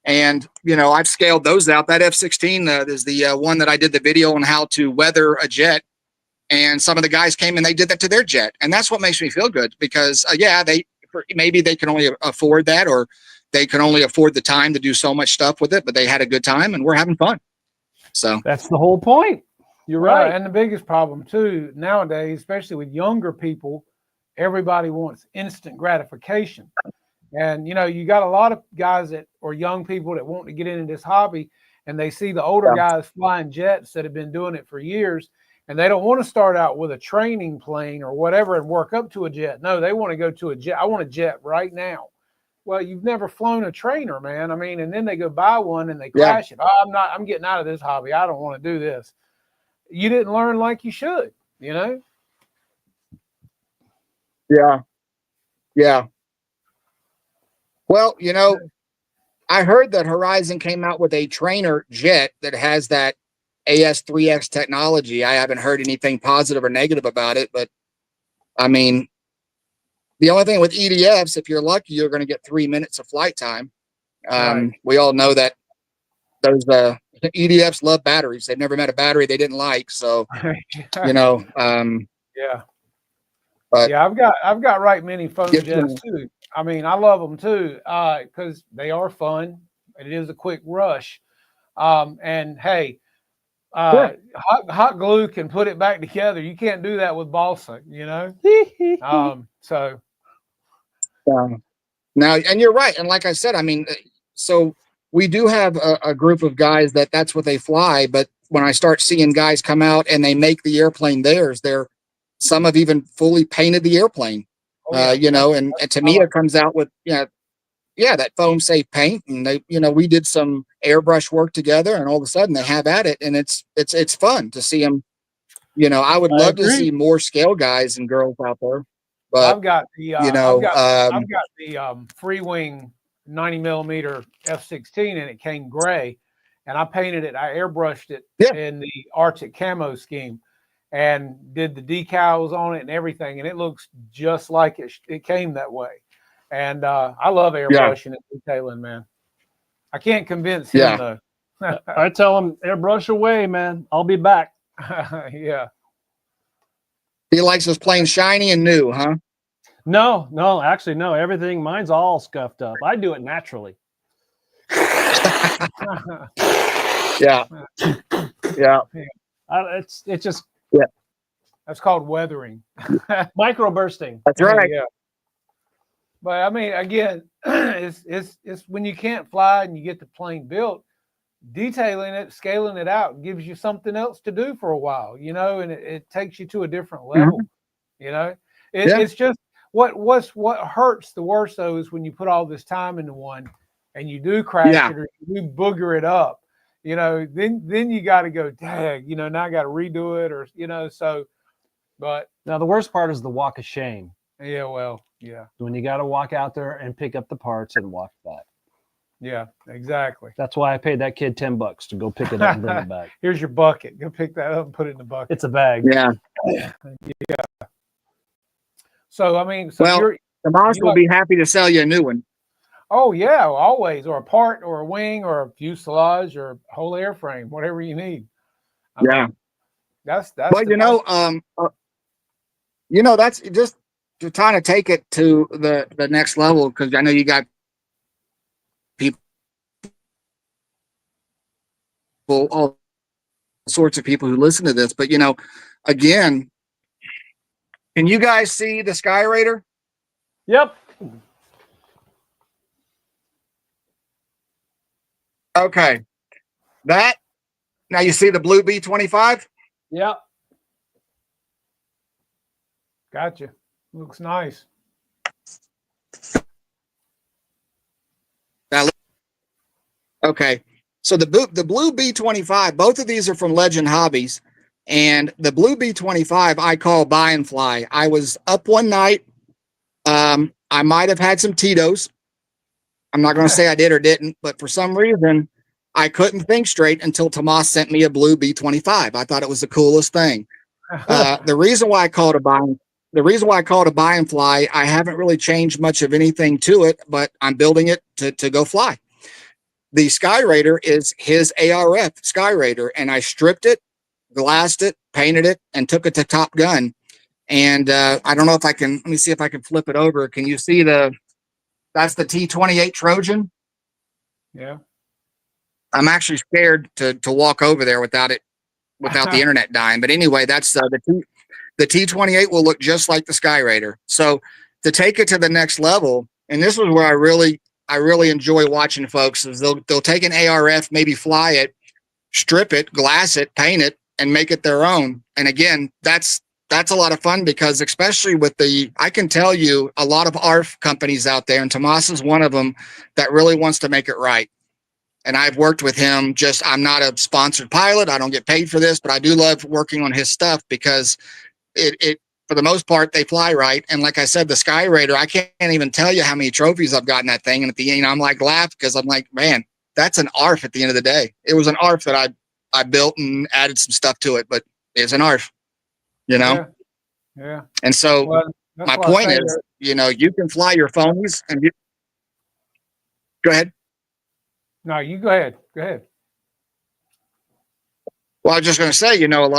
and, you know, I've scaled those out. That F-16 is the one that I did the video on how to weather a jet. And some of the guys came and they did that to their jet. And that's what makes me feel good, because yeah, maybe they can only afford that, or they can only afford the time to do so much stuff with it, but they had a good time and we're having fun. So that's the whole point. You're right. And the biggest problem too nowadays, especially with younger people, everybody wants instant gratification. And, you know, you got a lot of guys or young people that want to get into this hobby, and they see the older guys flying jets that have been doing it for years. And they don't want to start out with a training plane or whatever and work up to a jet. No, they want to go to a jet. I want a jet right now. Well, you've never flown a trainer, man. I mean, and then they go buy one and they crash it. Oh, I'm getting out of this hobby. I don't want to do this. You didn't learn like you should, you know? Yeah. Yeah. Well, you know, I heard that Horizon came out with a trainer jet that has that AS3X technology. I haven't heard anything positive or negative about it, but I mean, the only thing with EDFs, if you're lucky, you're going to get 3 minutes of flight time. We all know that those EDFs love batteries. They've never met a battery they didn't like. So, you know, yeah. But yeah, I've got right many foam jets too. I mean, I love them too, because they are fun. It is a quick rush. And hey, hot glue can put it back together. You can't do that with balsa, you know? So. Now, and you're right. And like I said, I mean, so we do have a group of guys that's what they fly. But when I start seeing guys come out and they make the airplane theirs, some have even fully painted the airplane, you know, and to me, it comes out with, that foam safe paint. And they, you know, we did some airbrush work together, and all of a sudden they have at it, and it's fun to see them, you know, I would I love to agree. see more scale guys and girls out there. But I've got the you know, I've got the free wing 90 millimeter F16, and it came gray, and I painted it. I airbrushed it Yeah. in the Arctic camo scheme, and did the decals on it and everything, and it looks just like it came that way. And I love airbrushing and detailing, man. I can't convince him though. I tell him, airbrush away, man. I'll be back. Yeah. he likes us plain shiny and new, huh? No, actually, no. Everything, mine's all scuffed up. I do it naturally. Yeah. Yeah. It's just That's called weathering. microbursting. That's right. Yeah. But I mean, again, it's when you can't fly and you get the plane built, detailing it, scaling it out gives you something else to do for a while, you know, and it takes you to a different level. You know, it's just what hurts the worst though is when you put all this time into one and you do crash it or you do booger it up, you know, then you got to go, dang, you know, now I got to redo it, or you know, so. But now the worst part is the walk of shame. Yeah, well, yeah. When you got to walk out there and pick up the parts and walk back. Yeah, exactly. That's why I paid that kid $10 to go pick it up and bring it back. Here's your bucket. Go pick that up and put it in the bucket. It's a bag. Yeah. Yeah. So I mean, Tomas will be happy to sell you a new one. Oh yeah, always, or a part, or a wing, or a fuselage, or a whole airframe, whatever you need. I mean, that's. Well, you know, that's just to try to take it to the next level, because I know you got people, all sorts of people who listen to this. But you know, again, can you guys see the Sky Raider? Yep. Okay. That now you see the blue B-25? Yep. Gotcha. Looks nice. Now, okay. So the blue B-25, both of these are from Legend Hobbies, and the blue B-25 I call buy and fly. I was up one night. I might have had some Tito's. I'm not going to say I did or didn't, but for some reason I couldn't think straight until Tomas sent me a blue B-25. I thought it was the coolest thing. The reason why I called it a buy and fly, I haven't really changed much of anything to it, but I'm building it to go fly. The Sky Raider is his ARF Sky Raider, and I stripped it, glassed it, painted it, and took it to Top Gun. And I don't know if I can, let me see if I can flip it over. Can you see that's the T-28 Trojan? Yeah. I'm actually scared to walk over there without the internet dying. But anyway, that's the T-28 will look just like the Sky Raider. So to take it to the next level, and this is where I really enjoy watching folks, is they'll take an ARF, maybe fly it, strip it, glass it, paint it, and make it their own. And again, that's a lot of fun, because especially with I can tell you a lot of ARF companies out there, and Tomas is one of them, that really wants to make it right. And I've worked with him. I'm not a sponsored pilot. I don't get paid for this, but I do love working on his stuff, because it for the most part, they fly right. And like I said, the Sky Raider, I can't even tell you how many trophies I've gotten that thing. And at the end, I'm like, laugh, because I'm like, man, that's an ARF at the end of the day. It was an ARF that I built and added some stuff to it, but it's an ARF, you know? Yeah. And so my point is, you know, you can fly your phones and go ahead. No, you go ahead. Go ahead. Well, I was just going to say, you know,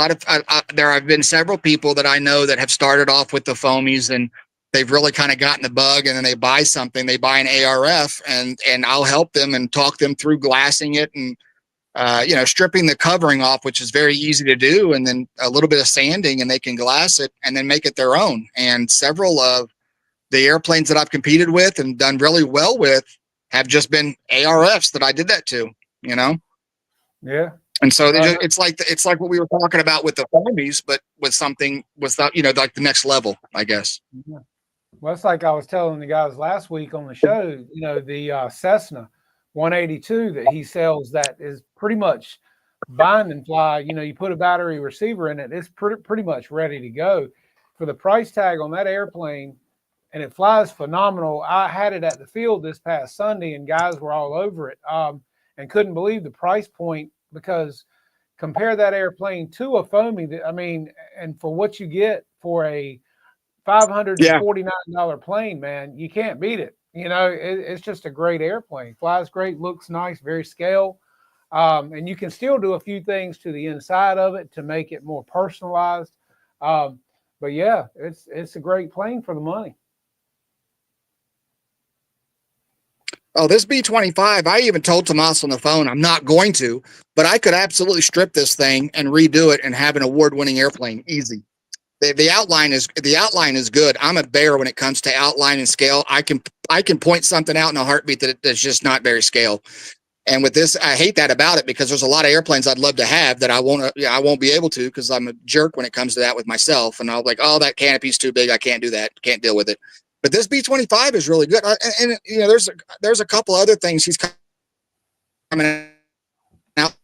there have been several people that I know that have started off with the foamies, and they've really kind of gotten the bug, and then they buy something, they buy an ARF, and I'll help them and talk them through glassing it and, you know, stripping the covering off, which is very easy to do. And then a little bit of sanding, and they can glass it and then make it their own. And several of the airplanes that I've competed with and done really well with have just been ARFs that I did that to, you know? Yeah. And so it's like what we were talking about with the foamies, but with something without, you know, like the next level, I guess. Yeah. Well, it's like I was telling the guys last week on the show, you know, the Cessna 182 that he sells, that is pretty much binding fly, you know, you put a battery receiver in it, it's pretty much ready to go. For the price tag on that airplane, and it flies phenomenal. I had it at the field this past Sunday, and guys were all over it, and couldn't believe the price point, because compare that airplane to a foamy. I mean, and for what you get for a $549 plane, man, you can't beat it. You know, it's just a great airplane. Flies great, looks nice, very scale. And you can still do a few things to the inside of it to make it more personalized. But yeah, it's a great plane for the money. Oh, this B-25, I even told Tomas on the phone, I'm not going to, but I could absolutely strip this thing and redo it and have an award-winning airplane, easy. The outline is good. I'm a bear when it comes to outline and scale. I can point something out in a heartbeat that's just not very scale. And with this, I hate that about it, because there's a lot of airplanes I'd love to have that I won't be able to, because I'm a jerk when it comes to that with myself. And I'll like, oh, that canopy's too big. I can't do that. Can't deal with it. But this B-25 is really good. And you know, there's a couple other things he's coming out.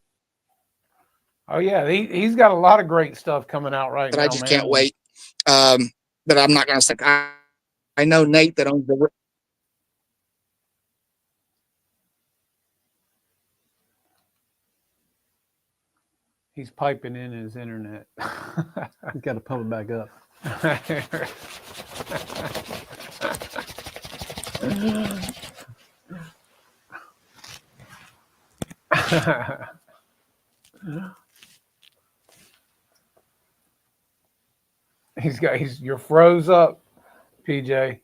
Oh yeah, he's got a lot of great stuff coming out right now. I just can't wait. That I'm not going to say. I know Nate that owns the. He's piping in his internet. He's got to pump it back up. You're froze up, PJ.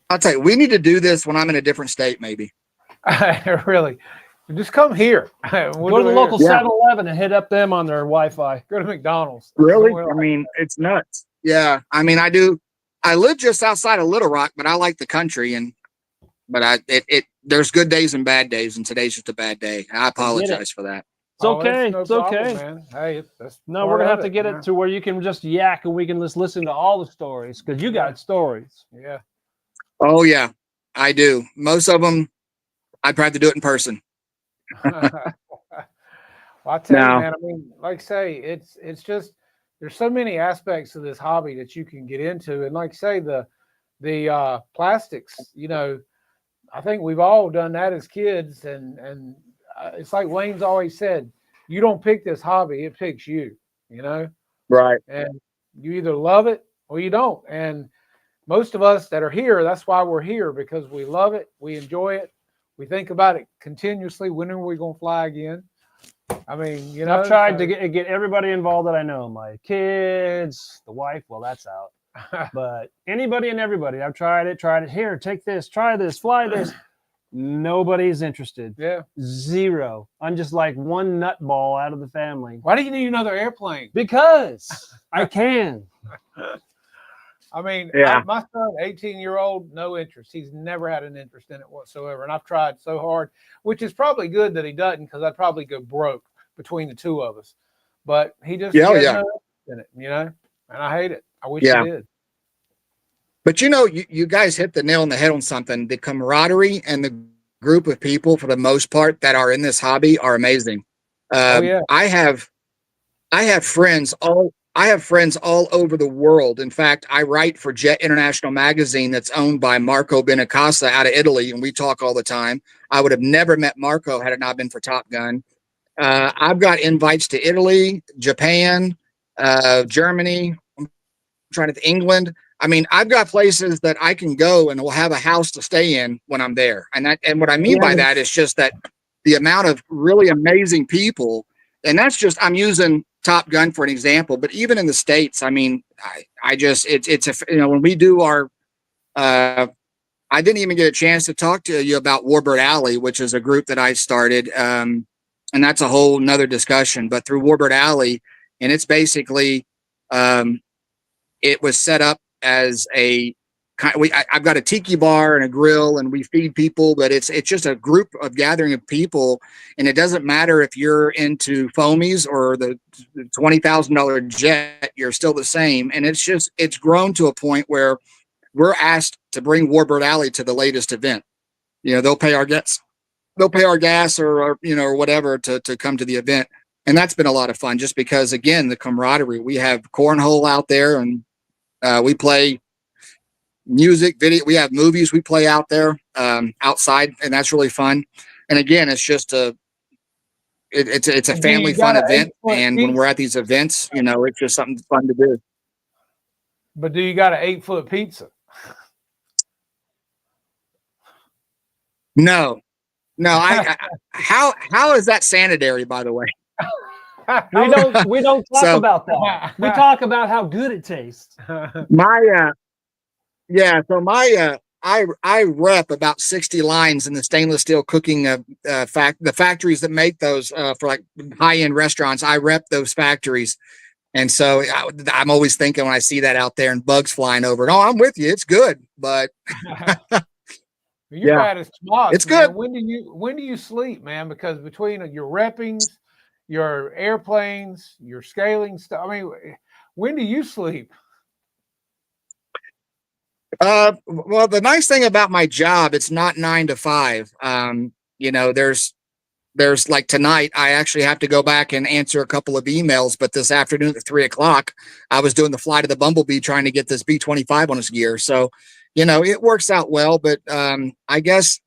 I'll tell you, we need to do this when I'm in a different state, maybe. Really. Just come here. We'll go to the local 7-Eleven and hit up them on their Wi-Fi. Go to McDonald's. Really? I mean, it's nuts. Yeah. I mean, I do. I live just outside of Little Rock, but I like the country, but there's good days and bad days, and today's just a bad day. I apologize for that. It's okay. No it's problem, okay. Man. Hey, no, we're gonna have to get it to where you can just yak and we can just listen to all the stories, because you got stories. Yeah. Oh yeah, I do. Most of them, I'd probably have to do it in person. Well, I tell you, man. I mean, like I say, it's just there's so many aspects of this hobby that you can get into, and like I say, the plastics. You know, I think we've all done that as kids, and it's like Wayne's always said, you don't pick this hobby, it picks you, you know? Right. And you either love it or you don't. And most of us that are here, that's why we're here, because we love it, we enjoy it, we think about it continuously. When are we going to fly again? I mean, you know, I've tried to get everybody involved that I know, my kids, the wife, well, that's out. But anybody and everybody, I've tried it. Here, take this, try this, fly this. Nobody's interested. Yeah. Zero. I'm just like one nutball out of the family. Why do you need another airplane? Because I can. I mean, yeah. My son, 18-year-old, no interest. He's never had an interest in it whatsoever. And I've tried so hard, which is probably good that he doesn't, because I'd probably go broke between the two of us. But he just has no interest in it, you know? And I hate it. I wish he did. But you know, you guys hit the nail on the head on something. The camaraderie and the group of people, for the most part, that are in this hobby are amazing. I have friends all over the world. In fact, I write for Jet International magazine that's owned by Marco Benacasa out of Italy, and we talk all the time. I would have never met Marco had it not been for Top Gun. I've got invites to Italy, Japan, Germany, England. I mean, I've got places that I can go and will have a house to stay in when I'm there. And what I mean by that is just that the amount of really amazing people, and that's just, I'm using Top Gun for an example, but even in the States, I mean, when we do our, I didn't even get a chance to talk to you about Warbird Alley, which is a group that I started. And that's a whole nother discussion, but through Warbird Alley, and it's basically, it was set up as I've got a tiki bar and a grill, and we feed people, but it's just a group of gathering of people. And it doesn't matter if you're into foamies or the $20,000 jet, you're still the same. And it's grown to a point where we're asked to bring Warbird Alley to the latest event. You know, they'll pay our guests. they'll pay our gas or you know, or whatever to come to the event. And that's been a lot of fun just because, again, the camaraderie. We have cornhole out there, and we play music, video. We have movies we play out there, outside, and that's really fun. And again, it's just it's a family fun event. And when we're at these events, you know, it's just something fun to do. But do you got an 8-foot pizza? No, how is that sanitary, by the way? We don't talk about that. We talk about how good it tastes. I rep about 60 lines in the stainless steel cooking the factories that make those for like high-end restaurants. I rep those factories. And so I'm always thinking when I see that out there and bugs flying over, oh, I'm with you. It's good, but you're bad as Tomas. It's good. When do you sleep, man? Because between your reppings, your airplanes, your scaling stuff, I mean, when do you sleep? Well, the nice thing about my job, it's not 9 to 5. You know, there's like tonight, I actually have to go back and answer a couple of emails, but this afternoon at 3 o'clock, I was doing the flight of the Bumblebee, trying to get this B-25 on its gear. So, you know, it works out well, but, I guess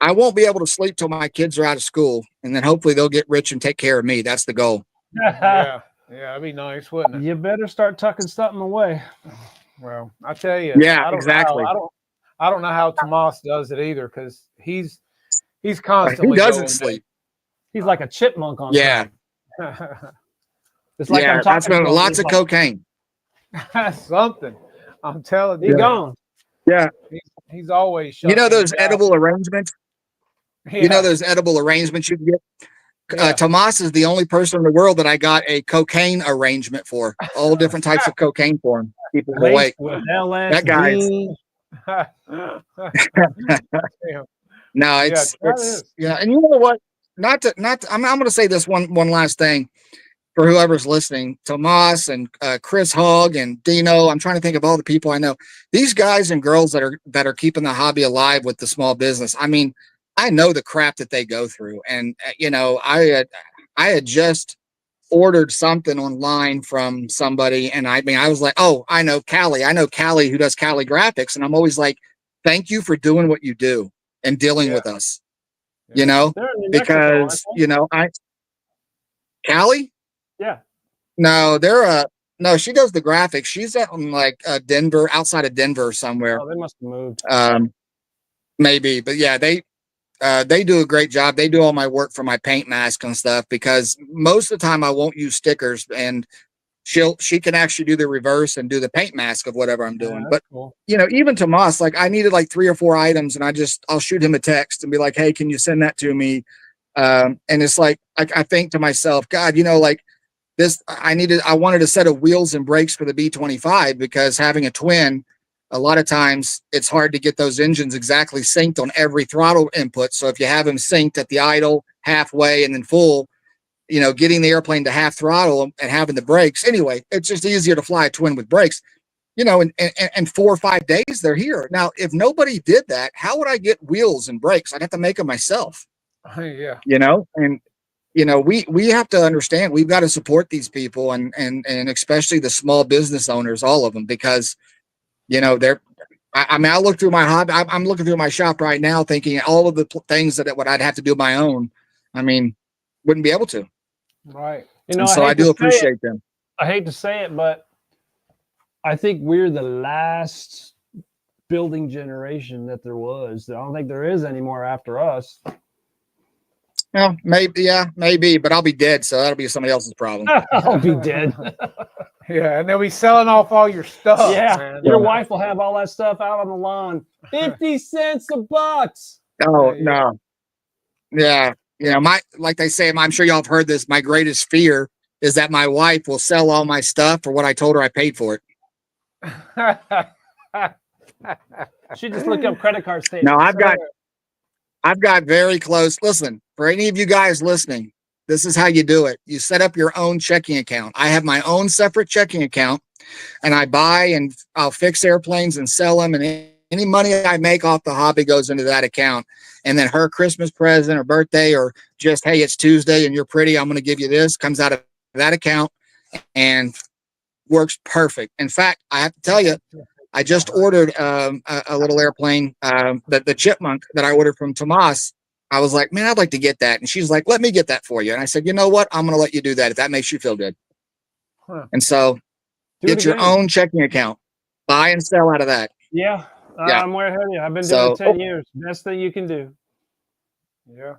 I won't be able to sleep till my kids are out of school, and then hopefully they'll get rich and take care of me. That's the goal. Yeah, that'd be nice, wouldn't it? You better start tucking something away. Well, I tell you, yeah, exactly. I don't know how Tomas does it either, because he's constantly. Who doesn't sleep? He's like a chipmunk on. Yeah. It's like I'm that's talking been lots of cocaine. Something. I'm telling you. He's gone. Yeah. He's always. You know those edible arrangements? Yeah. You know those edible arrangements you can get? Yeah. Tomas is the only person in the world that I got a cocaine arrangement for. All different types of cocaine for him. People awake. That guy's. No, it's yeah. And you know what? I'm going to say this one last thing for whoever's listening. Tomas and Chris Hogg and Dino. I'm trying to think of all the people I know. These guys and girls that are keeping the hobby alive with the small business. I mean, I know the crap that they go through, and you know, I had just ordered something online from somebody, and I mean, I was like, oh, I know Callie who does Callie Graphics, and I'm always like, thank you for doing what you do and dealing with us, you know, because you know, Callie, no, she does the graphics. She's at like Denver, outside of Denver somewhere. Oh, they must have moved. Maybe, but yeah, they do a great job. They do all my work for my paint mask and stuff, because most of the time I won't use stickers, and she can actually do the reverse and do the paint mask of whatever I'm doing. But cool. You know, even Tomas, like I needed like 3 or 4 items, and I'll shoot him a text and be like, hey, can you send that to me? And it's like, I think to myself, God, you know, like this, I wanted a set of wheels and brakes for the B-25, because having a twin, a lot of times it's hard to get those engines exactly synced on every throttle input. So if you have them synced at the idle, halfway, and then full, you know, getting the airplane to half throttle and having the brakes. Anyway, it's just easier to fly a twin with brakes, you know, and 4 or 5 days they're here. Now, if nobody did that, how would I get wheels and brakes? I'd have to make them myself. Yeah. You know, and you know, we have to understand, we've got to support these people, and especially the small business owners, all of them, because you know, I mean, I look through my hobby. I'm looking through my shop right now, thinking all of the things that what I'd have to do my own. I mean, wouldn't be able to. Right. You know, so I do appreciate them. I hate to say it, but I think we're the last building generation that there was. I don't think there is anymore after us. Well, maybe, yeah, maybe, but I'll be dead, so that'll be somebody else's problem. I'll be dead. Yeah, and they'll be selling off all your stuff. Yeah, man. your wife will have all that stuff out on the lawn. 50 cents a box. Oh, no. Yeah. You know, like they say, I'm sure y'all have heard this, my greatest fear is that my wife will sell all my stuff for what I told her I paid for it. She just looked up credit card statements. No, I've got very close. Listen, for any of you guys listening, this is how you do it. You set up your own checking account. I have my own separate checking account, and I buy and I'll fix airplanes and sell them and any money I make off the hobby goes into that account. And then her Christmas present or birthday, or just, hey, it's Tuesday and you're pretty, I'm going to give you this, comes out of that account and works perfect. In fact, I have to tell you, I just ordered a little airplane, the Chipmunk that I ordered from Tomas. I was like, man, I'd like to get that. And she's like, let me get that for you. And I said, you know what? I'm going to let you do that if that makes you feel good. Huh. And so get your own checking account, buy and sell out of that. Yeah, Yeah. I'm way ahead of you. I've been doing it 10 years. Best thing you can do. Yeah.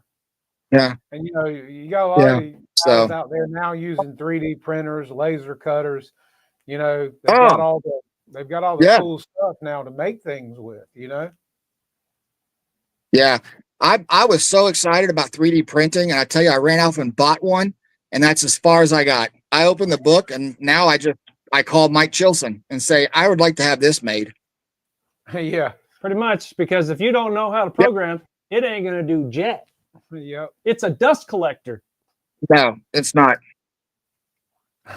Yeah. And you know, you got a lot of guys out there now using 3D printers, laser cutters. You know, they've got all the cool stuff now to make things with, you know. Yeah. I was so excited about 3D printing, and I tell you, I ran off and bought one, and that's as far as I got. I opened the book, and now I called Mike Chilson and say, I would like to have this made. Yeah, pretty much, because if you don't know how to program, it ain't gonna do jet. Yep. It's a dust collector. No, it's not.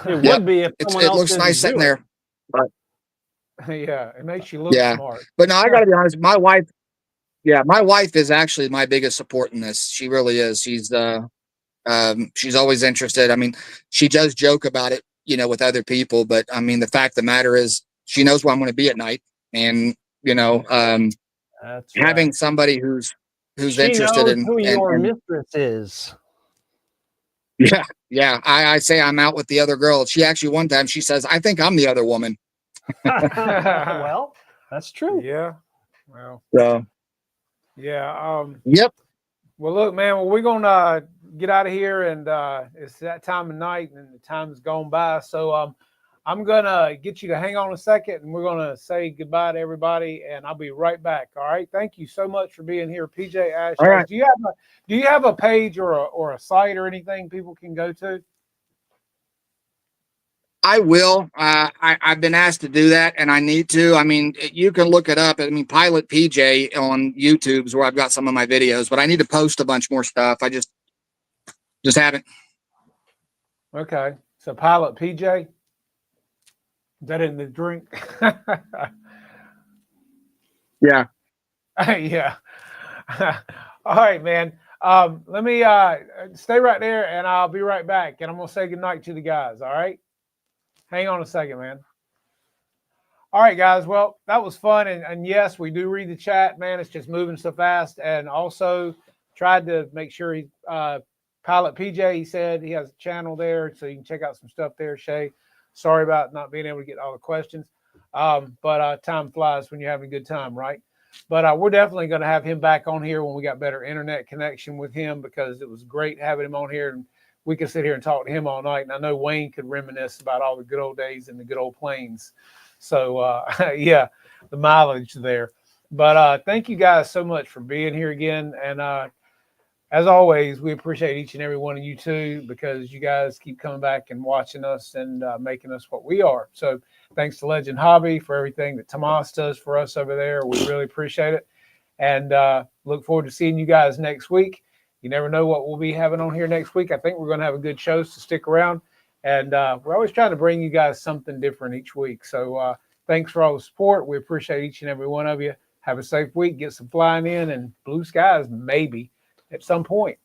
It would be if someone else looks nice sitting there. But yeah, it makes you look smart. But no, I gotta be honest, my wife is actually my biggest support in this. She really is. She's always interested. I mean, she does joke about it, you know, with other people, but I mean, the fact of the matter is she knows where I'm going to be at night. And, you know, having somebody who's interested in who your mistress is. Yeah. Yeah. I say I'm out with the other girl. She actually, one time she says, I think I'm the other woman. Well, that's true. Yeah. Well, so yeah. Yep. Well, look, man, we're going to get out of here, and it's that time of night and the time's gone by. So I'm going to get you to hang on a second, and we're going to say goodbye to everybody, and I'll be right back. All right. Thank you so much for being here, PJ Ash. All right. Do you have a page or a site or anything people can go to? I will. I've been asked to do that, and I need to. I mean, you can look it up. I mean, Pilot PJ on YouTube's where I've got some of my videos, but I need to post a bunch more stuff. I just haven't. Okay. So Pilot PJ. Is that in the drink? Yeah. Yeah. All right, man. Let me stay right there, and I'll be right back. And I'm going to say goodnight to the guys. All right. Hang on a second, man. All right, guys. Well, that was fun. And yes, we do read the chat, man. It's just moving so fast. And also tried to make sure he, Pilot PJ, he said he has a channel there, so you can check out some stuff there, Shay. Sorry about not being able to get all the questions. But time flies when you're having a good time, right? But we're definitely going to have him back on here when we got better internet connection with him, because it was great having him on here, and we could sit here and talk to him all night. And I know Wayne could reminisce about all the good old days and the good old planes. So, yeah, the mileage there. But thank you guys so much for being here again. And as always, we appreciate each and every one of you too, because you guys keep coming back and watching us and making us what we are. So thanks to Legend Hobby for everything that Tomas does for us over there. We really appreciate it. And look forward to seeing you guys next week. You never know what we'll be having on here next week. I think we're going to have a good show, so stick around. And we're always trying to bring you guys something different each week. So thanks for all the support. We appreciate each and every one of you. Have a safe week. Get some flying in and blue skies, maybe, at some point.